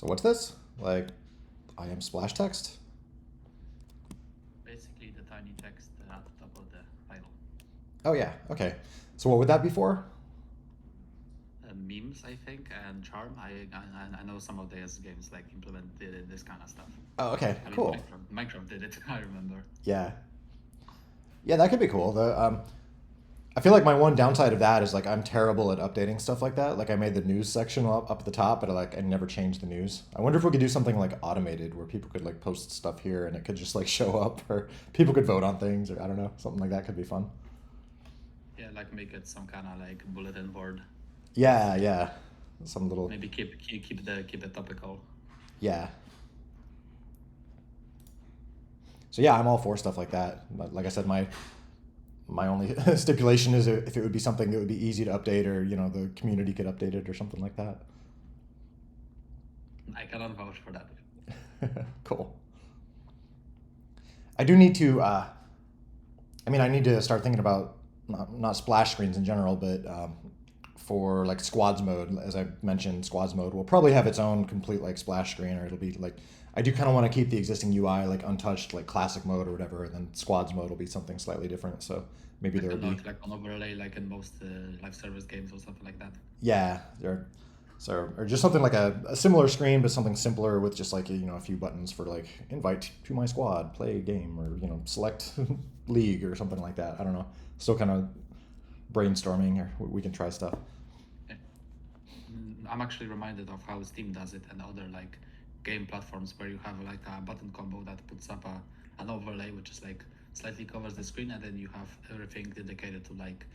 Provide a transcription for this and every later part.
So what's this? Like, I am splash text? Basically the tiny text at the top of the title. Oh yeah, okay. So what would that be for? Memes, I think, and charm. I know some of these games like implemented this kind of stuff. Oh, okay, I mean, cool. Minecraft did it. I remember. Yeah. Yeah, that could be cool. I feel like my one downside of that is like I'm terrible at updating stuff like that. Like I made the news section up at the top, but I never changed the news. I wonder if we could do something like automated where people could like post stuff here and it could just like show up, or people could vote on things, or I don't know, something like that could be fun. Yeah, like make it some kind of like bulletin board. Yeah, yeah. Some little Maybe keep it topical. yeah. So yeah, I'm all for stuff like that. But like I said, my only stipulation is if it would be something that would be easy to update, or the community could update it or something like that. I cannot vouch for that. Cool. I do need to. I mean, I need to start thinking about not splash screens in general, but for like squads mode, as I mentioned, squads mode will probably have its own complete like splash screen, or it'll be like I do kind of want to keep the existing UI like untouched, like classic mode or whatever, and then squads mode will be something slightly different. So maybe Like there a would be note, like an overlay, like in most live service games or something like that. yeah there. So, or just something like a similar screen, but something simpler with just like a few buttons for like invite to my squad, play a game, or select league or something like that. I don't know. Still kind of brainstorming, or we can try stuff. Yeah. I'm actually reminded of how Steam does it and other like game platforms where you have like a button combo that puts up an overlay which is like slightly covers the screen, and then you have everything dedicated to like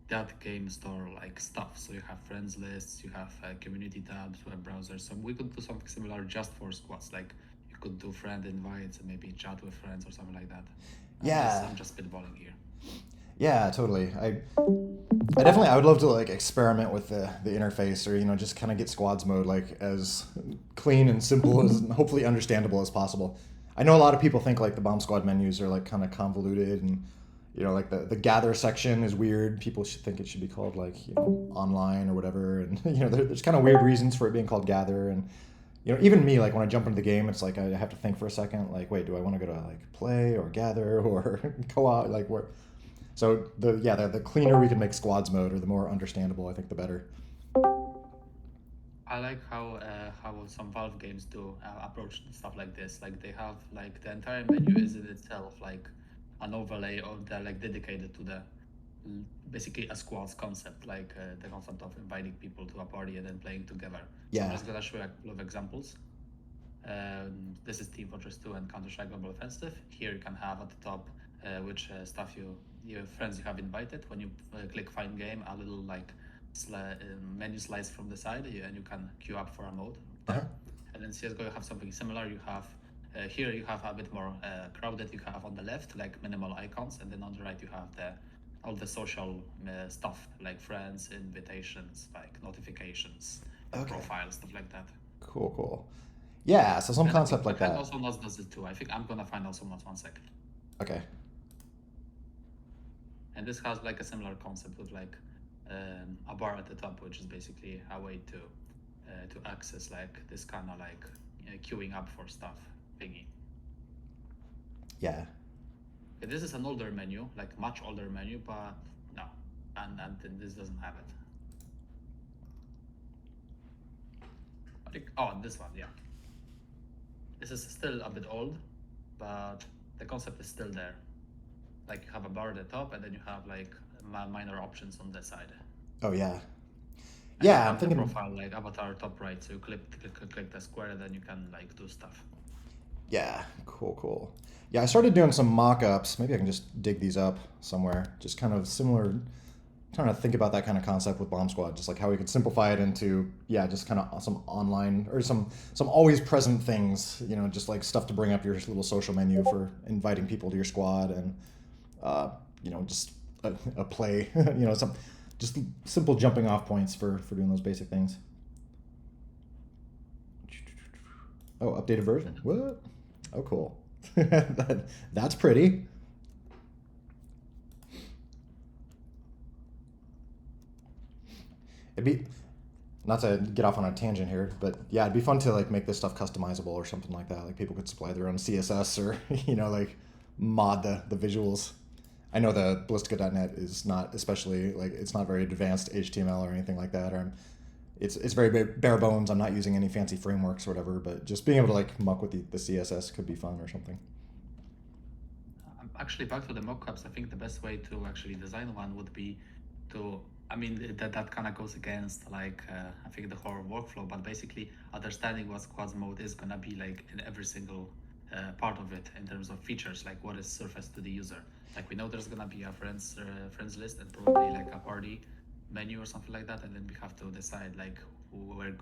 that game store like stuff. So you have friends lists, you have community tabs, web browsers. So we could do something similar just for squads. Like you could do friend invites and maybe chat with friends or something like that. Yeah, I'm just spitballing here. yeah, totally. I definitely I would love to like experiment with the interface, or just kind of get squads mode like as clean and simple as and hopefully understandable as possible. I know a lot of people think like the bomb squad menus are like kind of convoluted, and like the gather section is weird. People should think it should be called like online or whatever, and there's kind of weird reasons for it being called gather. And even me, like when I jump into the game, it's like I have to think for a second, like, wait, do I want to go to like play or gather or co-op, like where. So the cleaner we can make squads mode, or the more understandable, I think the better. I like how some Valve games do approach stuff like this. Like they have like the entire menu is in itself like an overlay, or they're like dedicated to the basically a squads concept, like the concept of inviting people to a party and then playing together. So I'm Yeah. just gonna show you a couple of examples. This is Team Fortress 2 and Counter-Strike Global Offensive. Here you can have at the top which stuff your friends you have invited. When you click Find Game, a little like menu slides from the side, and you can queue up for a mode Uh-huh. there. And then CSGO, you have something similar. You have here you have a bit more crowded. You have on the left like minimal icons, and then on the right you have the all the social stuff like friends, invitations, like notifications, Okay. profiles, stuff like that. Cool. Cool. Yeah. So some And concept I like find that. also Nods does it too. I think I'm gonna find also Nods 1 second. Okay. And this has like a similar concept with like a bar at the top, which is basically a way to access like this kind of like queuing up for stuff thingy. Yeah. This is an older menu, like much older menu, but no, and this doesn't have it. I think, oh, this one, yeah. This is still a bit old, but the concept is still there. Like you have a bar at the top, and then you have like minor options on the side. Oh yeah. And you Yeah. I'm have the thinking. profile like avatar top right, so you click the square, and then you can like do stuff. Yeah. Cool. Cool. Yeah. I started doing some mock-ups. Maybe I can just dig these up somewhere. Just kind of similar. Trying to think about that kind of concept with Bomb Squad, just like how we could simplify it into just kind of some online or some always present things, just like stuff to bring up your little social menu for inviting people to your squad, and just a play, some just simple jumping off points for doing those basic things. Oh, updated version. What? Oh, cool. That's pretty. It'd be not to get off on a tangent here, but yeah, it'd be fun to like make this stuff customizable or something like that. Like people could supply their own CSS or like mod the visuals. I know the Ballistica.net is not especially like it's not very advanced HTML or anything like that, or it's very bare bones. I'm not using any fancy frameworks or whatever, but just being able to like muck with the CSS could be fun or something. Actually, back to the mockups, I think the best way to actually design one would be to, I mean, that kind of goes against like I think the whole workflow, but basically understanding what squads mode is gonna be like in every single part of it in terms of features, like what is surfaced to the user. Like we know there's gonna be a friends list and probably like a party menu or something like that, and then we have to decide like where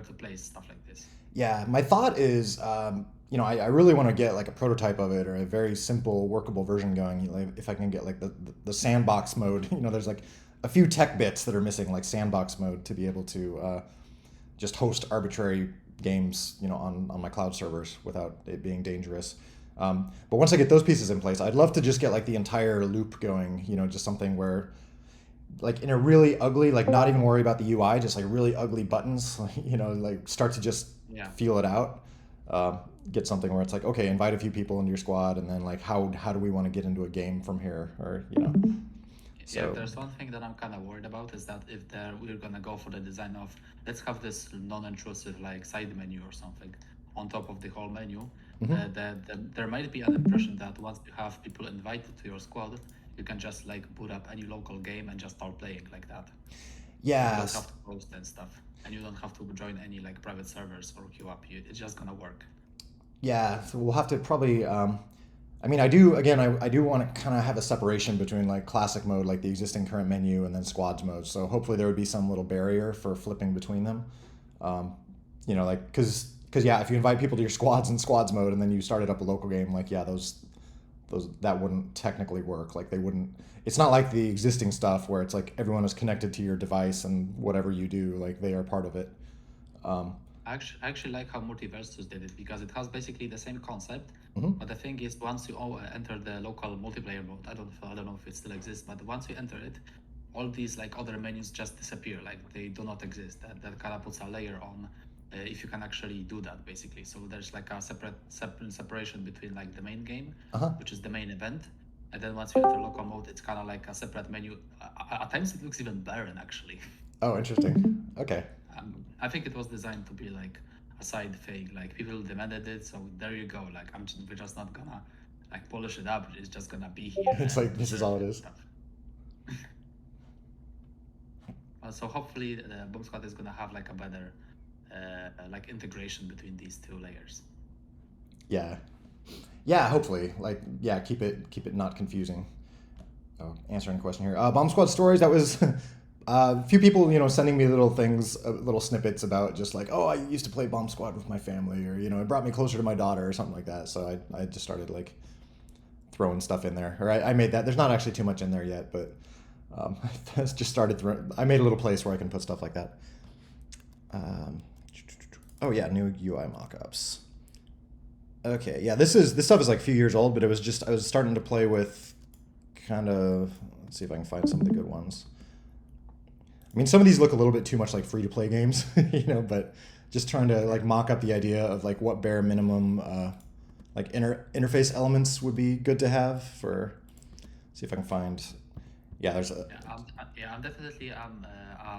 to place stuff like this. Yeah, my thought is, I really want to get like a prototype of it or a very simple workable version going. Like if I can get like the sandbox mode, there's like a few tech bits that are missing, like sandbox mode, to be able to just host arbitrary games, on my cloud servers without it being dangerous. But once I get those pieces in place, I'd love to just get like the entire loop going, just something where like in a really ugly, like not even worry about the UI, just like really ugly buttons, like start to just Yeah. feel it out. Get something where it's like, okay, invite a few people into your squad, and then like how do we want to get into a game from here, or Yeah, so. there's one thing that I'm kind of worried about is that if we're gonna go for the design of let's have this non-intrusive like side menu or something on top of the whole menu, there might be an impression that once you have people invited to your squad, you can just like boot up any local game and just start playing like that. You don't Yes. have to post and stuff, and you don't have to join any like private servers or queue up. It's just gonna work. Yeah, so we'll have to probably. I mean, I do. Again, I do want to kind of have a separation between like classic mode, like the existing current menu, and then squads mode. So hopefully there would be some little barrier for flipping between them. Like because yeah, if you invite people to your squads in squads mode and then you started up a local game, like yeah, those that wouldn't technically work. Like they wouldn't. It's not like the existing stuff where it's like everyone is connected to your device and whatever you do, like they are part of it. Um, I actually like how Multiversus did it because it has basically the same concept. mhm. But the thing is, once you all enter the local multiplayer mode, I don't know if it still exists, but once you enter it, all these like other menus just disappear, like they do not exist. That kind of puts a layer on if you can actually do that, basically. So there's like a separate separation between like the main game, Uh-huh. which is the main event, and then once you enter local mode, it's kind of like a separate menu. At times, it looks even barren, actually. Oh, interesting. Okay. I think it was designed to be like a side thing. Like people demanded it, so there you go. Like we're just not gonna like polish it up. It's just gonna be here. It's And like this is serve all it and is. stuff. So hopefully, the Bomb Squad is gonna have like a better like integration between these two layers. Yeah. Yeah, hopefully. Like, yeah, keep it not confusing. Oh, answering a question here. Bomb Squad stories. That was a few people, sending me little things, little snippets about just like, oh, I used to play Bomb Squad with my family, or it brought me closer to my daughter, or something like that. So I just started like throwing stuff in there, or I made that. There's not actually too much in there yet, but I just started throwing. I made a little place where I can put stuff like that. Um, oh yeah, new UI mockups. Okay, yeah, this stuff is like a few years old, but I was starting to play with kind of. Let's see if I can find some of the good ones. I mean, some of these look a little bit too much like free to play games, but just trying to like mock up the idea of like what bare minimum like interface elements would be good to have for. See if I can find. Yeah, there's a. I'm definitely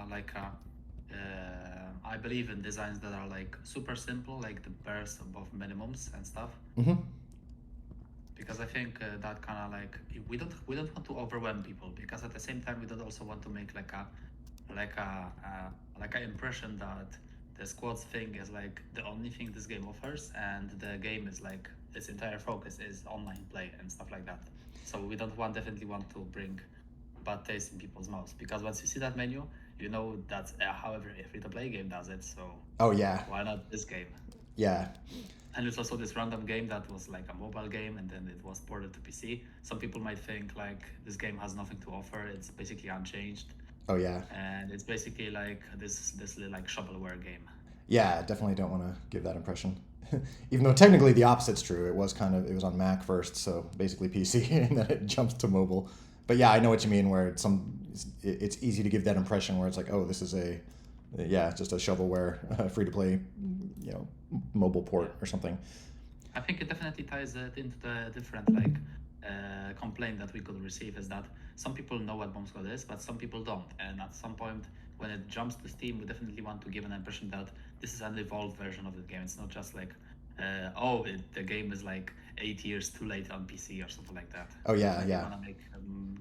like I believe in designs that are like super simple, like the barest of minimums and stuff. Mhm. Because I think that kind of like we don't want to overwhelm people, because at the same time we don't also want to make like a impression that the squads thing is like the only thing this game offers, and the game is like its entire focus is online play and stuff like that. So we don't definitely want to bring bad taste in people's mouths, because once you see that menu, you know that's how every free-to-play game does it. So Oh yeah, why not this game? yeah, And it's also this random game that was like a mobile game, and then it was ported to PC. Some people might think like this game has nothing to offer. It's basically unchanged, oh yeah, and it's basically like this little like shovelware game. yeah. Definitely don't want to give that impression. Even though technically the opposite's true. It was on Mac first, so basically PC, and then it jumps to mobile. But yeah, I know what you mean. Where it's easy to give that impression where it's like, oh, this is a Yeah, just a shovelware free-to-play, mobile Yeah. port or something. I think it definitely ties it into the different like complaint that we could receive is that some people know what Bomb Squad is, but some people don't. And at some point, when it jumps to Steam, we definitely want to give an impression that this is an evolved version of the game. It's not just like, the game is like 8 years too late on PC or something like that. Oh We yeah, definitely yeah, want to make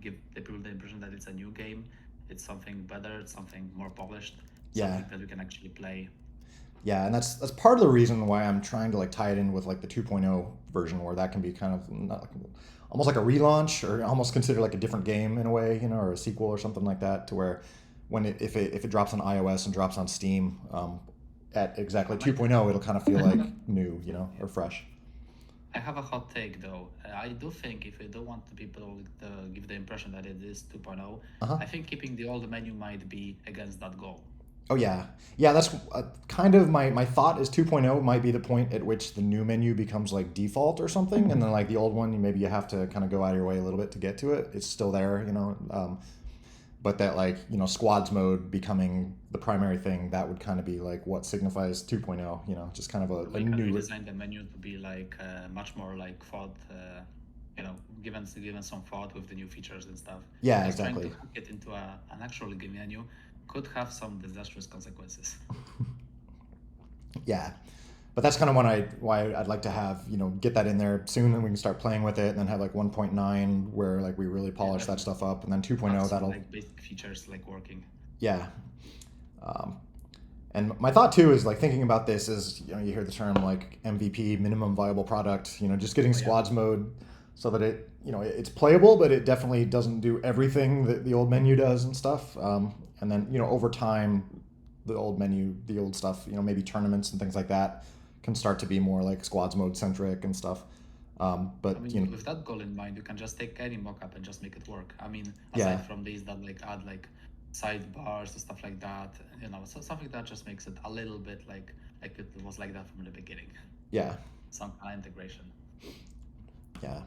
give the people the impression that it's a new game, it's something better, it's something more polished, yeah. something that we can actually play. Yeah, and that's part of the reason why I'm trying to like tie it in with like the 2.0 version, where that can be kind of not like, almost like a relaunch, or almost considered like a different game in a way, or a sequel or something like that, to where if it drops on iOS and drops on Steam at exactly I might 2.0, it'll kind of feel like new, or fresh. I have a hot take though. I do think if you don't want the people to give the impression that it is 2.0, Uh huh. I think keeping the old menu might be against that goal. Oh yeah, yeah. That's kind of my thought is 2.0 might be the point at which the new menu becomes like default or something, and then like the old one, maybe you have to kind of go out of your way a little bit to get to it. It's still there, but that like squads mode becoming the primary thing, that would kind of be like what signifies 2.0. Just kind of a We can new. redesign the menu to be like much more like thought, given some thought with the new features and stuff. Yeah, Because trying to exactly. hack it into an actual game menu could have some disastrous consequences. Yeah, but that's kind of why I'd like to have get that in there soon, and we can start playing with it, and then have like 1.9 where like we really Yeah, polish that definitely. stuff up, and then Have 2.0 some that'll like basic features like working. yeah. Um, and my thought too is like thinking about this is you hear the term like MVP, minimum viable product, just getting Oh yeah. squads mode so that it's playable, but it definitely doesn't do everything that the old menu does and stuff. And then over time, the old stuff, maybe tournaments and things like that can start to be more like squads mode centric and stuff. I But mean, with that goal in mind, you can just take any mockup and just make it work. I mean, yeah, aside from these that like add like sidebars and stuff like that, so something that just makes it a little bit like it was like that from the beginning. yeah, Some kind of integration. yeah,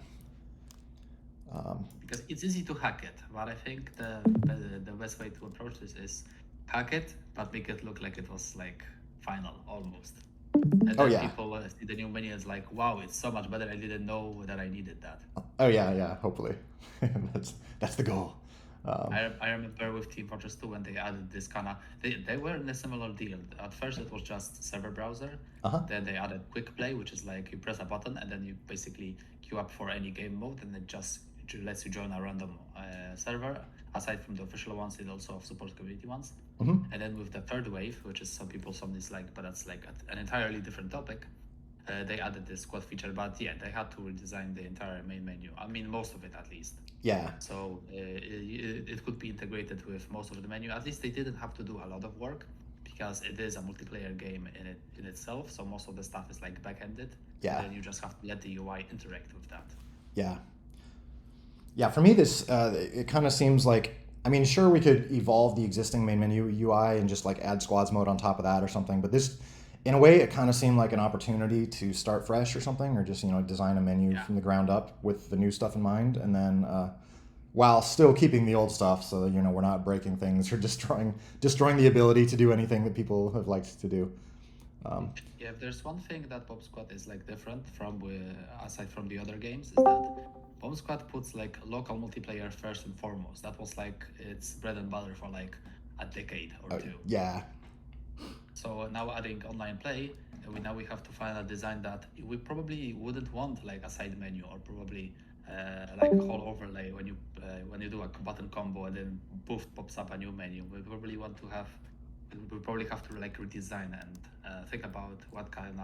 Because it's easy to hack it, but I think the best way to approach this is hack it, but make it look like it was like final almost. And oh then yeah, people see the new menu as like, wow, it's so much better. I didn't know that I needed that. oh yeah, yeah. Hopefully, that's the goal. Um, I remember with Team Fortress 2 when they added this kind of they were in a similar deal. At first it was just server browser. uh huh. Then they added quick play, which is like you press a button and then you basically queue up for any game mode, and it just lets you join a random server. Aside from the official ones, it also supports community ones. Hmm. And then with the third wave, which is some dislike, but that's like an entirely different topic. They added this squad feature, but yeah, they had to redesign the entire main menu. I mean, most of it at least. Yeah, So it could be integrated with most of the menu. At least they didn't have to do a lot of work because it is a multiplayer game in itself. So most of the stuff is like back-ended, and yeah, then you just have to let the UI interact with that. yeah. Yeah, for me, this it kind of seems like, I mean, sure, we could evolve the existing main menu UI and just like add squads mode on top of that or something. But this, in a way, it kind of seemed like an opportunity to start fresh or something, or just design a menu Yeah. from the ground up with the new stuff in mind, and then while still keeping the old stuff, so we're not breaking things or destroying the ability to do anything that people have liked to do. Um, Yeah, if there's one thing that Bomb Squad is like different from aside from the other games is that Bomb Squad puts like local multiplayer first and foremost. That was like its bread and butter for like a decade or two. yeah, So now adding online play, we have to find a design that we probably wouldn't want like a side menu or probably like a whole overlay when you do a button combo and then poof pops up a new menu. We probably have to like redesign and think about what kind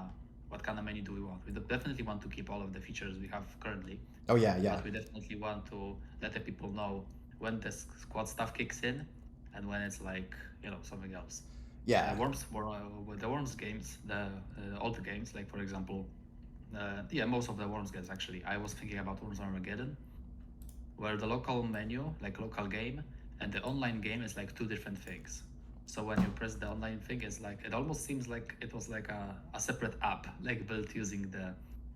of menu do we want. We definitely want to keep all of the features we have currently, oh yeah, yeah, but we definitely want to let the people know when the squad stuff kicks in and when it's like something else. yeah. Worms were with the Worms games, the older games, like for example, yeah, most of the Worms games actually. I was thinking about Worms Armageddon, where the local menu, like local game, and the online game is like two different things. So when you press the online thing, it's like it almost seems like it was like a separate app, like built using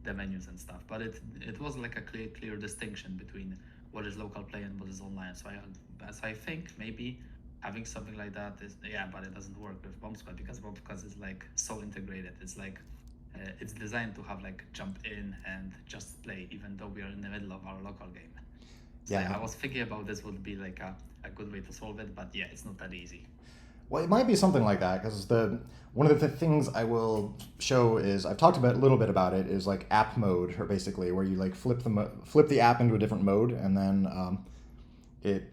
the menus and stuff. But it was like a clear distinction between what is local play and what is online. So I think maybe having something like that is, yeah, but it doesn't work with Bomb Squad because Bomb Squad is like so integrated. It's like it's designed to have like jump in and just play, even though we are in the middle of our local game. So yeah, Yeah. I was thinking about this would be like a good way to solve it, but yeah, it's not that easy. Well, it might be something like that because the one of the things I will show is I've talked about a little bit about it is like app mode, or basically where you like flip the app into a different mode, and then it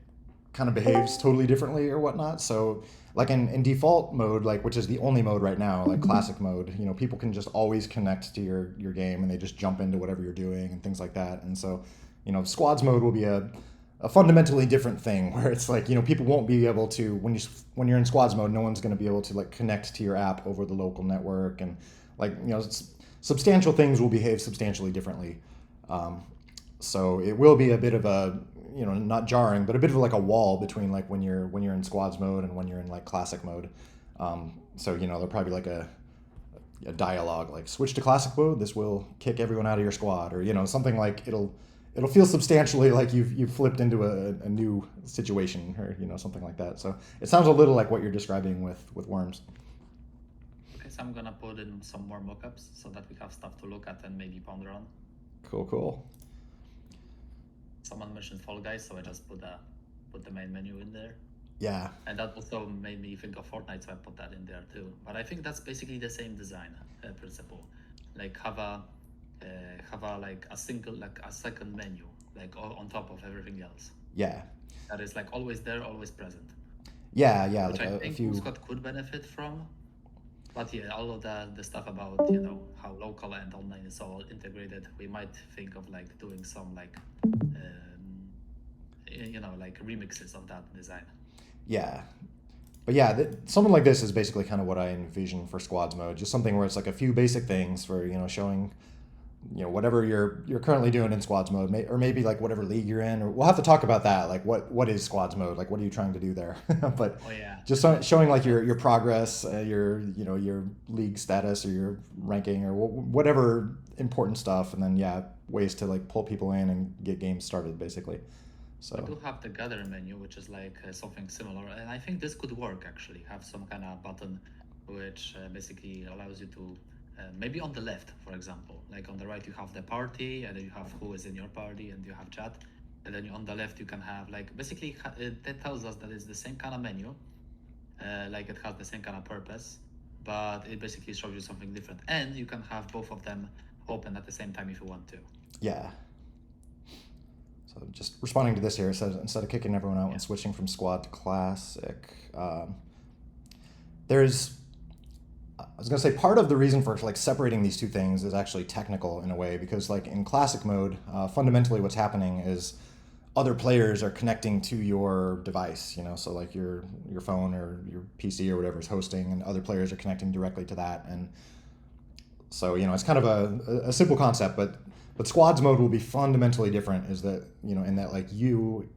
kind of behaves totally differently or whatnot. So like in default mode, like which is the only mode right now, like classic mode, you know, people can just always connect to your game and they just jump into whatever you're doing and things like that. And so, you know, squads mode will be a fundamentally different thing where it's like, you know, people won't be able to when you're in squads mode, no one's going to be able to like connect to your app over the local network, and like, you know, substantial things will behave substantially differently. um, so it will be a bit of a, you know, not jarring, but a bit of like a wall between like when you're in squads mode and when you're in like classic mode. So you know, there'll probably be like a dialogue like switch to classic mode. This will kick everyone out of your squad, or you know, something like it'll feel substantially like you've flipped into a new situation, or you know, something like that. So it sounds a little like what you're describing with Worms. Okay, so I'm gonna put in some more mockups so that we have stuff to look at and maybe ponder on. Cool. Someone mentioned Fall Guys, so I just put the main menu in there. Yeah. And that also made me think of Fortnite, so I put that in there too. But I think that's basically the same design principle. Like have a like a single like a second menu like on top of everything else. Yeah. That is like always there, always present. Yeah. Which Like I a think few. Scott could benefit from. But yeah, all of the stuff about, you know, how local and online is all integrated, we might think of like doing some like you know, like remixes of that design. Yeah. But yeah, something like this is basically kind of what I envision for squads mode. Just something where it's like a few basic things for, you know, showing, you know, whatever you're currently doing in squads mode, or maybe like whatever league you're in. Or we'll have to talk about that. Like what is squads mode? Like what are you trying to do there? But Oh yeah, just showing like your progress, your, you know, your league status or your ranking or whatever important stuff, and then yeah, ways to like pull people in and get games started basically. we So do have the gather menu, which is like something similar, and I think this could work actually. Have some kind of button which basically allows you to maybe on the left, for example, like on the right you have the party, and then you have who is in your party, and you have chat, and then on the left you can have like basically that tells us that it's the same kind of menu, like it has the same kind of purpose, but it basically shows you something different, and you can have both of them open at the same time if you want to. yeah. So just responding to this here, it says instead of kicking everyone out Yeah. and switching from squad to classic, there's I was gonna say part of the reason for like separating these two things is actually technical in a way, because like in classic mode, fundamentally what's happening is other players are connecting to your device, you know, so like your phone or your PC or whatever is hosting, and other players are connecting directly to that. And so, you know, it's kind of a simple concept, but squads mode will be fundamentally different. Is that, you know, in that like you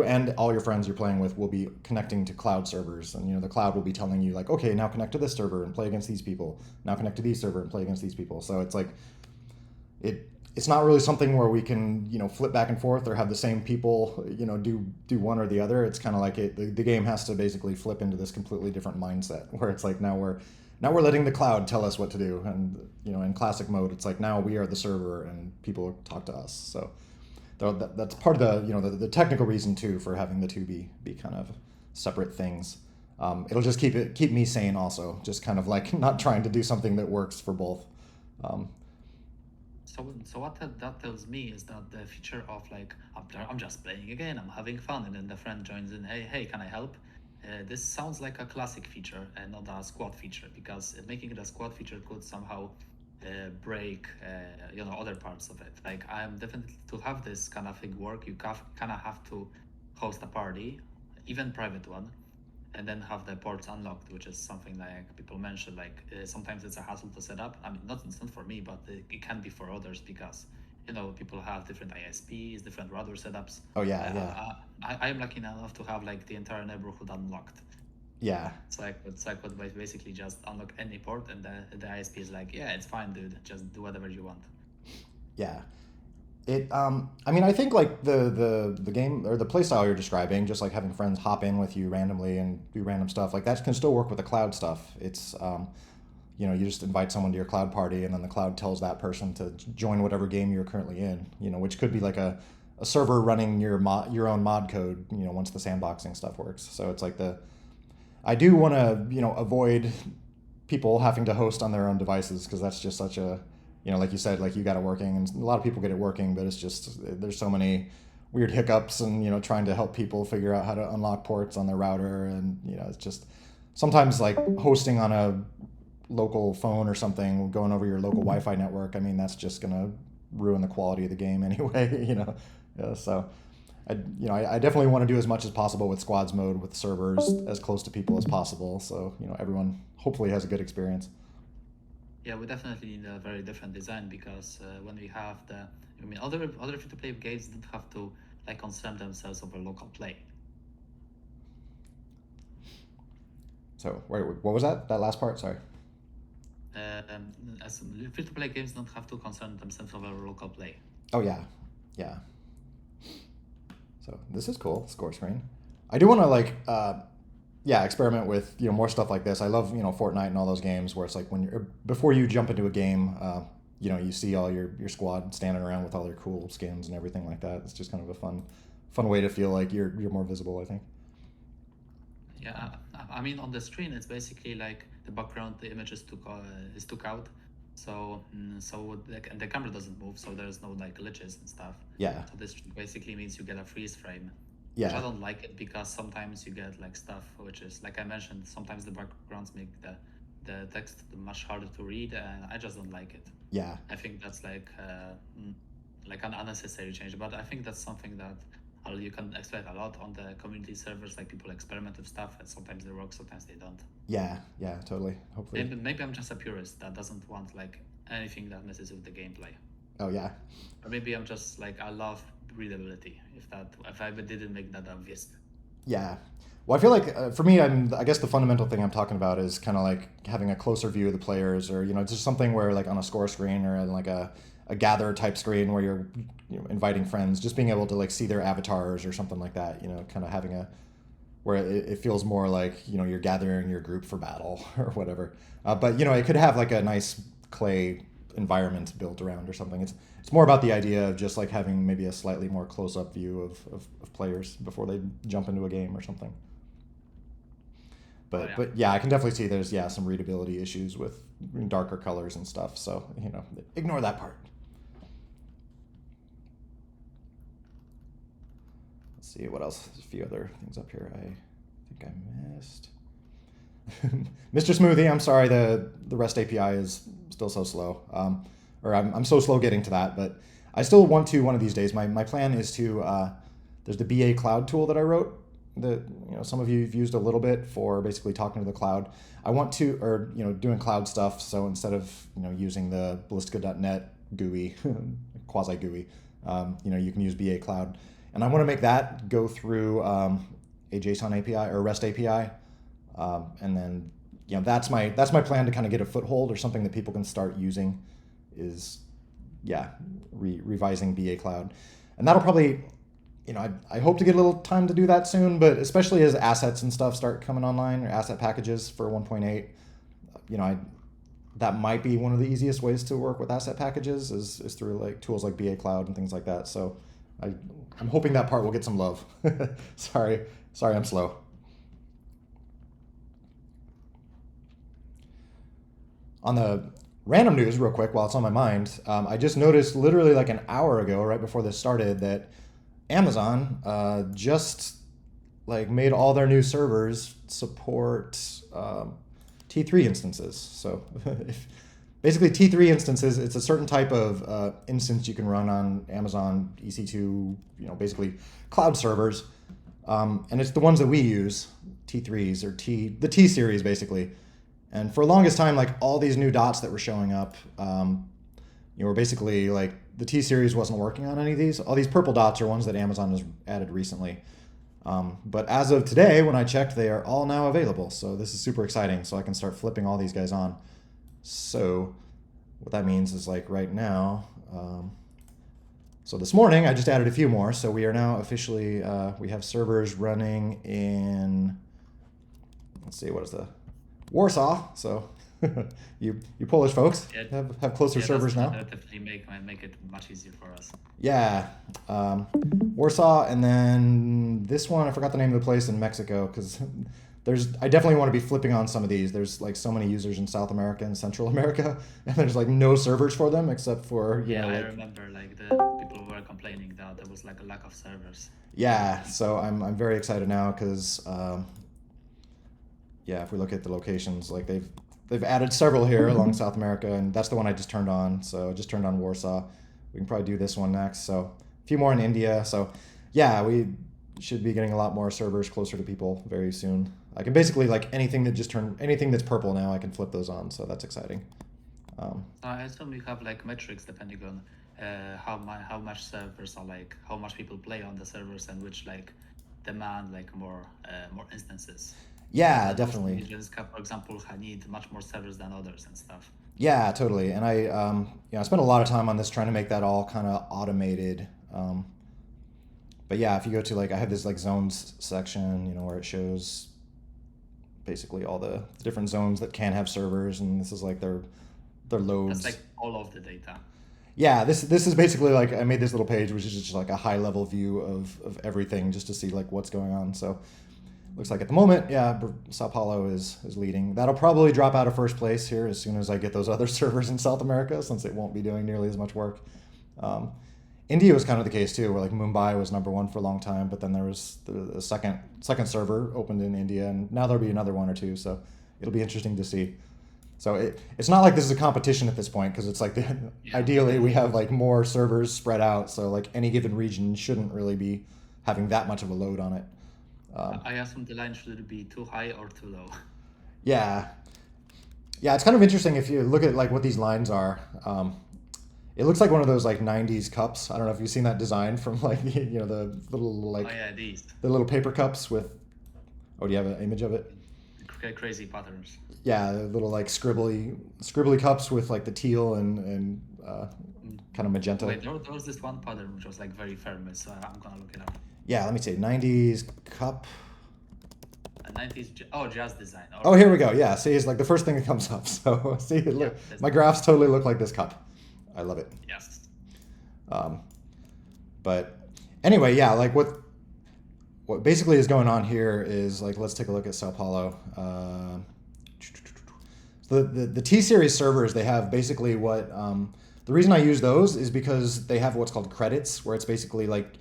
and all your friends you're playing with will be connecting to cloud servers, and you know the cloud will be telling you like, okay, now connect to this server and play against these people. Now connect to these server and play against these people. So it's like it's not really something where we can, you know, flip back and forth or have the same people, you know, do one or the other. It's kind of like the game has to basically flip into this completely different mindset where it's like now we're letting the cloud tell us what to do. And you know, in classic mode it's like now we are the server and people talk to us. So that's part of the, you know, the technical reason too for having the two be kind of separate things. It'll just keep me sane also, just kind of like not trying to do something that works for both. um, So what that tells me is that the feature of like I'm just playing again, I'm having fun, and then the friend joins in. Hey, can I help? This sounds like a classic feature and not a squad feature, because making it a squad feature could somehow break you know, other parts of it. Like I'm definitely to have this kind of thing work, you kind of have to host a party, even private one, and then have the ports unlocked, which is something like people mention. Like sometimes it's a hassle to set up. I mean, it's not for me, but it can be for others, because you know people have different ISPs, different router setups. oh yeah. I am lucky enough to have like the entire neighborhood unlocked. Yeah. So I could basically just unlock any port, and the ISP is like, yeah, it's fine, dude. Just do whatever you want. Yeah. I mean, I think like the game or the play style you're describing, just like having friends hop in with you randomly and do random stuff, like that can still work with the cloud stuff. You just invite someone to your cloud party, and then the cloud tells that person to join whatever game you're currently in. Which could be like a server running your own mod code. Once the sandboxing stuff works. So it's like I do want to avoid people having to host on their own devices because that's just such a like you said, like you got it working, and a lot of people get it working, but it's just there's so many weird hiccups, and trying to help people figure out how to unlock ports on their router, and it's just sometimes like hosting on a local phone or something, going over your local Wi-Fi network. I mean, that's just gonna ruin the quality of the game anyway. Yeah, so I definitely want to do as much as possible with squads mode with servers as close to people as possible, so everyone hopefully has a good experience. Yeah, we definitely need a very different design because when we have other free-to-play games don't have to like concern themselves over local play. So wait, what was that last part? Sorry. As free-to-play games don't have to concern themselves over local play. Oh yeah. So this is cool, score screen. I do want to experiment with more stuff like this. I love Fortnite and all those games where it's like before you jump into a game, you see all your squad standing around with all their cool skins and everything like that. It's just kind of a fun way to feel like you're more visible, I think. Yeah, I mean on the screen it's basically like the background, the image is took out, so the camera doesn't move, so there's no like glitches and stuff. Yeah. So this basically means you get a freeze frame. Yeah. Which I don't like it because sometimes you get like stuff which is like I mentioned, sometimes the backgrounds make the text much harder to read, and I just don't like it. Yeah. I think that's like an unnecessary change, but I think that's something that you can expect a lot on the community servers. Like people experiment with stuff, and sometimes they work, sometimes they don't. Yeah, totally. Hopefully. Maybe I'm just a purist that doesn't want like anything that messes with the gameplay. Oh yeah. Or maybe I'm just like I love readability. If I didn't make that obvious. Yeah. Well, I feel like for me, I guess the fundamental thing I'm talking about is kind of like having a closer view of the players, or just something where like on a score screen or like a gather type screen where you're inviting friends, just being able to like see their avatars or something like that. Kind of having where it feels more like you're gathering your group for battle or whatever. But it could have like a nice clay environment built around or something. It's more about the idea of just like having maybe a slightly more close-up view of players before they jump into a game or something. But yeah, I can definitely see there's some readability issues with darker colors and stuff. So ignore that part. Let's see what else. There's a few other things up here I think I missed. Mr. Smoothie, I'm sorry, the REST API is still so slow. Or I'm so slow getting to that, but I still want to one of these days. My plan is to there's the BA Cloud tool that I wrote that some of you have used a little bit for basically talking to the cloud. I want to, or doing cloud stuff. So instead of using the Ballistica.net GUI, quasi GUI, you can use BA Cloud, and I want to make that go through a JSON API or REST API, and then that's my plan to kind of get a foothold or something that people can start using. Is revising BA Cloud, and that'll probably I hope to get a little time to do that soon, but especially as assets and stuff start coming online, or asset packages for 1.8, that might be one of the easiest ways to work with asset packages is through like tools like BA Cloud and things like that. So I'm hoping that part will get some love. Sorry I'm slow. On the random news, real quick, while it's on my mind, I just noticed literally like an hour ago, right before this started, that Amazon just like made all their new servers support T3 instances. So basically T3 instances, it's a certain type of instance you can run on Amazon EC2, basically cloud servers. And it's the ones that we use, T3s or the T series basically. And for the longest time, like all these new dots that were showing up, were basically like the T series wasn't working on any of these. All these purple dots are ones that Amazon has added recently. But as of today, when I checked, they are all now available. So this is super exciting. So I can start flipping all these guys on. So what that means is like right now, So this morning I just added a few more. So we are now officially we have servers running in, let's see, what is the Warsaw. So you Polish folks Yeah, have closer yeah, that's servers gonna now. definitely make it much easier for us. Yeah, Warsaw, and then this one I forgot the name of the place in Mexico because I definitely want to be flipping on some of these. There's like so many users in South America and Central America, and there's like no servers for them except for Yeah, I like remember like the people were complaining that there was like a lack of servers. yeah. So I'm very excited now because yeah, if we look at the locations, like they've added several here along South America, and that's the one I just turned on. So I just turned on Warsaw. We can probably do this one next. So a few more in India. So yeah, we should be getting a lot more servers closer to people very soon. I can basically like anything that's purple now, I can flip those on. So that's exciting. I assume you have like metrics depending on how much servers are like how much people play on the servers and which like demand like more instances. Yeah, Most definitely. regions, for example, need much more servers than others and stuff. Yeah, totally. And I spent a lot of time on this trying to make that all kind of automated. But yeah, if you go to like, I have this like zones section, where it shows basically all the different zones that can have servers, and this is like their That's loads. like all of the data. Yeah, this is basically like I made this little page, which is just like a high level view of everything, just to see like what's going on. So looks like at the moment, yeah, Sao Paulo is leading. That'll probably drop out of first place here as soon as I get those other servers in South America, since it won't be doing nearly as much work. Um, India was kind of the case too, where like Mumbai was number one for a long time, but then there was the second server opened in India, and now there'll be another one or two. So it'll be interesting to see. So it's not like this is a competition at this point because it's like Yeah. ideally we have like more servers spread out, so like any given region shouldn't really be having that much of a load on it. I assume the line should be too high or too low. Yeah, yeah, it's kind of interesting if you look at like what these lines are. It looks like one of those like '90s cups. I don't know if you've seen that design from like the little like Oh yeah, these the little paper cups with. Oh, do you have an image of it? crazy patterns. Yeah, the little like scribbly cups with like the teal and Mm. kind of magenta. Wait, there was this one pattern which was like very famous, so I'm gonna look it up. Yeah, let me see. '90s cup. A 90s, jazz design. Oh, here we go. Yeah, see, it's like the first thing that comes up. So see, look, that's my graphs totally look like this cup. I love it. yes. Um, but anyway, yeah, like what basically is going on here is like let's take a look at Sao Paulo. The T series servers, they have basically what the reason I use those is because they have what's called credits, where it's basically like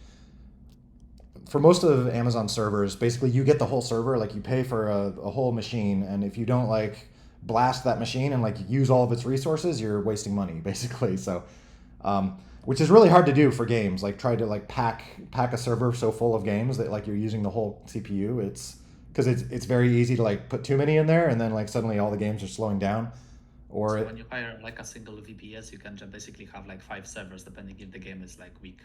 for most of Amazon servers, basically you get the whole server, like you pay for a whole machine, and if you don't like blast that machine and like use all of its resources, you're wasting money basically. So, which is really hard to do for games. Like try to like pack a server so full of games that like you're using the whole CPU. It's because it's very easy to like put too many in there, and then like suddenly all the games are slowing down. Or So when you hire like a single VPS, you can just basically have like 5 servers, depending if the game is like weak,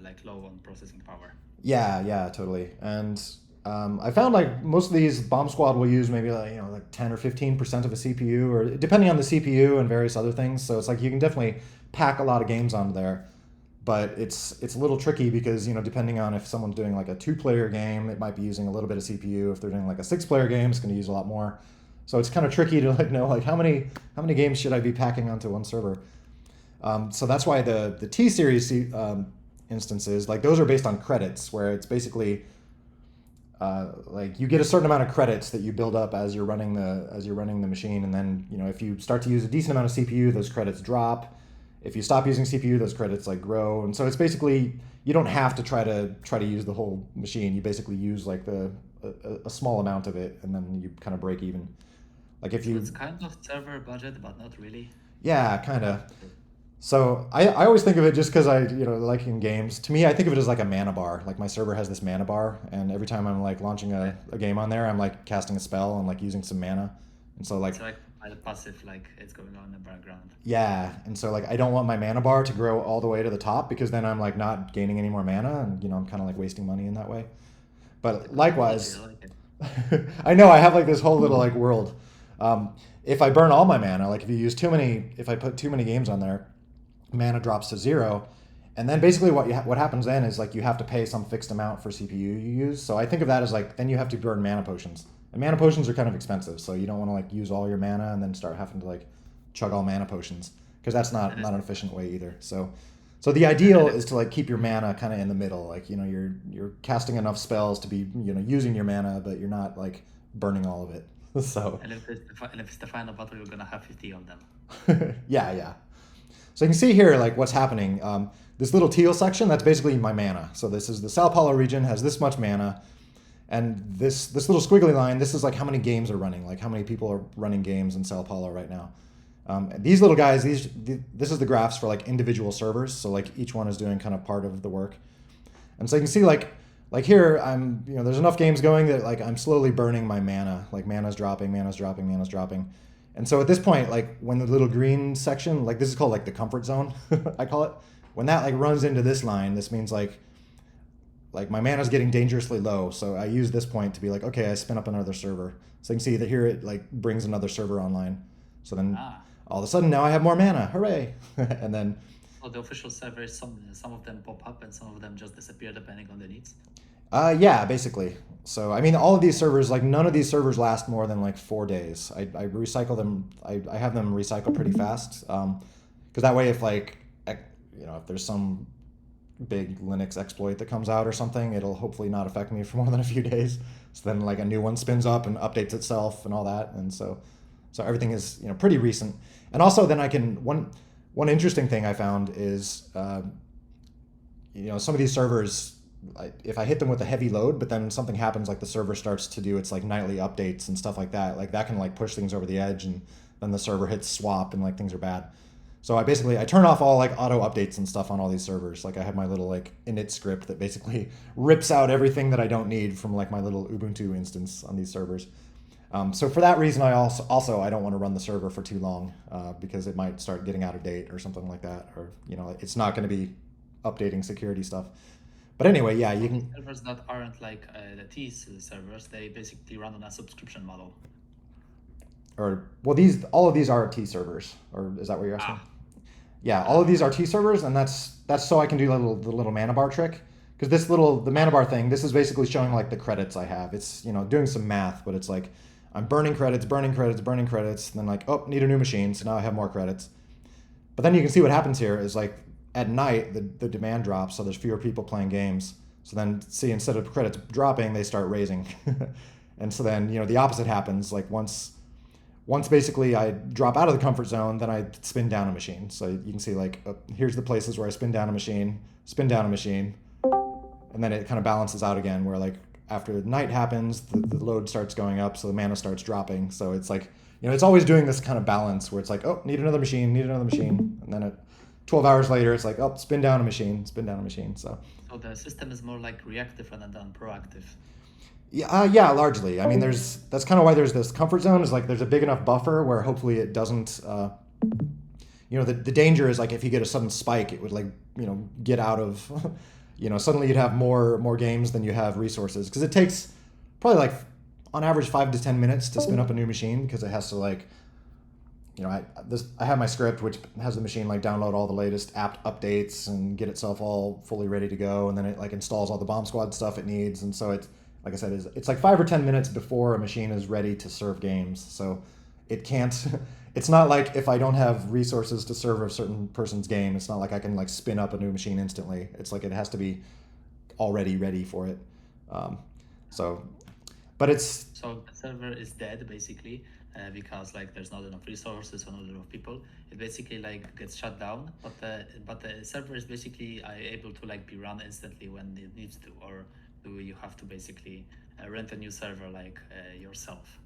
like low on processing power. yeah, totally. And I found like most of these Bomb Squad will use maybe like 10 or 15% of a CPU, or depending on the CPU and various other things. So it's like you can definitely pack a lot of games onto there, but it's a little tricky because depending on if someone's doing like a 2-player game, it might be using a little bit of CPU. If they're doing like a 6-player game, it's going to use a lot more. So it's kind of tricky to like know like how many games should I be packing onto one server. So that's why the T series instances, like those are based on credits, where it's basically like you get a certain amount of credits that you build up as you're running the machine, and then if you start to use a decent amount of CPU, those credits drop. If you stop using CPU, those credits like grow, and so it's basically you don't have to try to use the whole machine. You basically use like a small amount of it, and then you kind of break even. Like if So you it's kind of server budget, but not really. yeah, kind of. So I always think of it just because like in games. To me, I think of it as like a mana bar. Like my server has this mana bar, and every time I'm like launching a game on there, I'm like casting a spell and like using some mana, and so like It's like by the passive, like it's going on in the background. yeah, and so like I don't want my mana bar to grow all the way to the top because then I'm like not gaining any more mana, and I'm kind of like wasting money in that way. But likewise, I like it. I know I have like this whole little like world. If I burn all my mana, like if I put too many games on there, mana drops to 0, and then basically what happens then is like you have to pay some fixed amount for CPU you use. So I think of that as like then you have to burn mana potions, and mana potions are kind of expensive, so you don't want to like use all your mana and then start having to like chug all mana potions because that's And not it's, an efficient way either. So the ideal is to like keep your mana kind of in the middle, like you're casting enough spells to be using your mana, but you're not like burning all of it. So and if it's the final battle, you're gonna have 50 of them. yeah. So you can see here like what's happening. This little teal section, that's basically my mana. So this is the Sao Paulo region has this much mana, and this little squiggly line, this is like how many games are running, like how many people are running games in Sao Paulo right now. These little guys, this is the graphs for like individual servers. So like each one is doing kind of part of the work. And so you can see like here there's enough games going that like I'm slowly burning my mana. Like mana's dropping. And so at this point, like when the little green section, like this is called like the comfort zone, I call it. When that like runs into this line, this means like my mana's getting dangerously low. So I use this point to be like, okay, I spin up another server. So you can see that here it like brings another server online. So then all of a sudden now I have more mana, hooray! And then The official servers, some of them pop up and some of them just disappear depending on the needs. Yeah, basically. So I mean, all of these servers, like none of these servers last more than like 4 days. I recycle them. I have them recycle pretty fast, because that way, if like if there's some big Linux exploit that comes out or something, it'll hopefully not affect me for more than a few days. So then like a new one spins up and updates itself and all that, and so everything is pretty recent. And also then I can one interesting thing I found is some of these servers, if I hit them with a heavy load, but then something happens, like the server starts to do its like nightly updates and stuff like that can like push things over the edge, and then the server hits swap and like things are bad. So I turn off all like auto updates and stuff on all these servers. Like I have my little like init script that basically rips out everything that I don't need from like my little Ubuntu instance on these servers. So for that reason, I also I don't want to run the server for too long, because it might start getting out of date or something like that, or it's not going to be updating security stuff. But anyway, yeah, you can. Servers that aren't like the T servers, they basically run on a subscription model. Or well, all of these are T servers, or is that what you're asking? Yeah, all of these are T servers, and that's so I can do the little mana bar trick. Because the mana bar thing, this is basically showing like the credits I have. It's doing some math, but it's like I'm burning credits, and then like, oh, need a new machine, so now I have more credits. But then you can see what happens here is like at night the demand drops, so there's fewer people playing games. So then see, instead of credits dropping, they start raising. And so then the opposite happens. Like once basically I drop out of the comfort zone, then I spin down a machine. So you can see like here's the places where I spin down a machine, and then it kind of balances out again, where like after night happens, the load starts going up, so the mana starts dropping. So it's like it's always doing this kind of balance where it's like, oh, need another machine, and then 12 hours later it's like, oh, spin down a machine. So the system is more like reactive rather than proactive. Yeah, largely. I mean, that's kind of why there's this comfort zone, is like there's a big enough buffer where hopefully it doesn't, the danger is like if you get a sudden spike, it would like, get out of, suddenly you'd have more games than you have resources. Because it takes probably like on average 5 to 10 minutes to spin up a new machine, because it has to like, I have my script which has the machine like download all the latest apt updates and get itself all fully ready to go, and then it like installs all the bomb squad stuff it needs, and so it's, like I said, it's like 5 or 10 minutes before a machine is ready to serve games. So it can't, it's not like if I don't have resources to serve a certain person's game, it's not like I can like spin up a new machine instantly. It's like it has to be already ready for it. So the server is dead basically, because like there's not enough resources or not enough people. It basically like gets shut down, but the server is basically able to like be run instantly when it needs to, or do you have to basically rent a new server like yourself?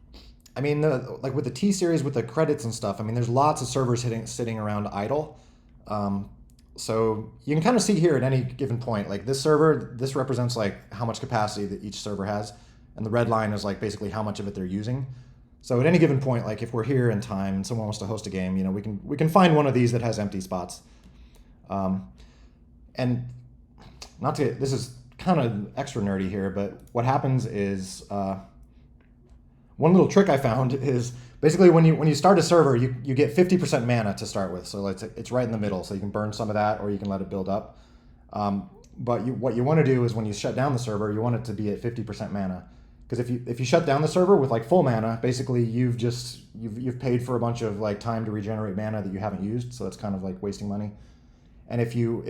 I mean, like with the T series with the credits and stuff, I mean, there's lots of servers sitting around idle. So you can kind of see here at any given point, like this server, this represents like how much capacity that each server has, and the red line is like basically how much of it they're using. So at any given point, like if we're here in time and someone wants to host a game, we can find one of these that has empty spots. And this is kind of extra nerdy here, but what happens is one little trick I found is basically when you start a server, you get 50% mana to start with. So it's right in the middle, so you can burn some of that or you can let it build up. But what you want to do is when you shut down the server, you want it to be at 50% mana. Because if you shut down the server with like full mana, basically you've paid for a bunch of like time to regenerate mana that you haven't used, so that's kind of like wasting money. And if you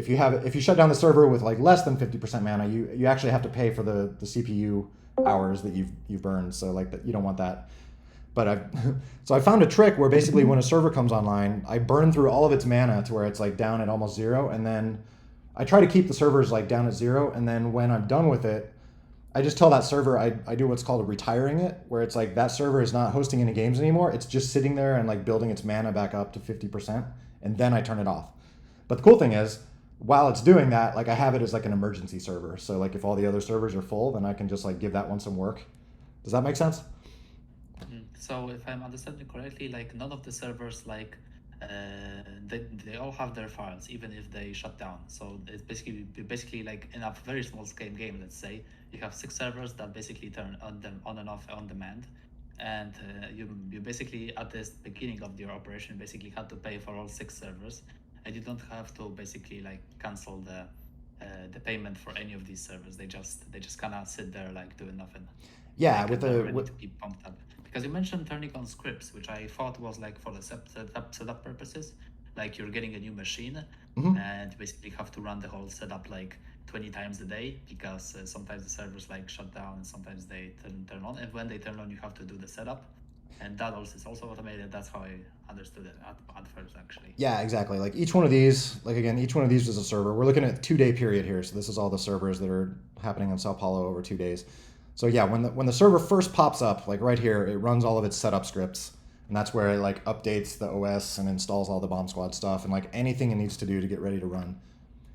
shut down the server with like less than 50% mana, you actually have to pay for the CPU hours that you've burned. So like that, you don't want that. But I found a trick where basically when a server comes online, I burn through all of its mana to where it's like down at almost zero, and then I try to keep the servers like down at zero, and then when I'm done with it, I just tell that server I do what's called a retiring it, where it's like that server is not hosting any games anymore. It's just sitting there and like building its mana back up to 50%, and then I turn it off. But the cool thing is, while it's doing that, like I have it as like an emergency server. So like if all the other servers are full, then I can just like give that one some work. Does that make sense? So if I'm understanding correctly, like none of the servers like they all have their files even if they shut down. So it's basically like in a very small scale game, let's say you have 6 servers that basically turn on and off on demand, and you basically at the beginning of your operation basically had to pay for all 6 servers, and you don't have to basically like cancel the payment for any of these servers. They just kind of sit there like doing nothing. Yeah, Like they're ready to be pumped up. Because you mentioned turning on scripts, which I thought was like for the setup purposes. Like you're getting a new machine mhm. and basically have to run the whole setup like 20 times a day, because sometimes the servers like shut down and sometimes they turn on. And when they turn on, you have to do the setup. And that also is also automated. That's how I understood it at first, actually. Yeah, exactly. Like each one of these, like again, each one of these is a server. We're looking at a 2 day period here. So this is all the servers that are happening in Sao Paulo over 2 days. So yeah, when the server first pops up, like right here, it runs all of its setup scripts, and that's where it like updates the OS and installs all the Bomb Squad stuff and like anything it needs to do to get ready to run.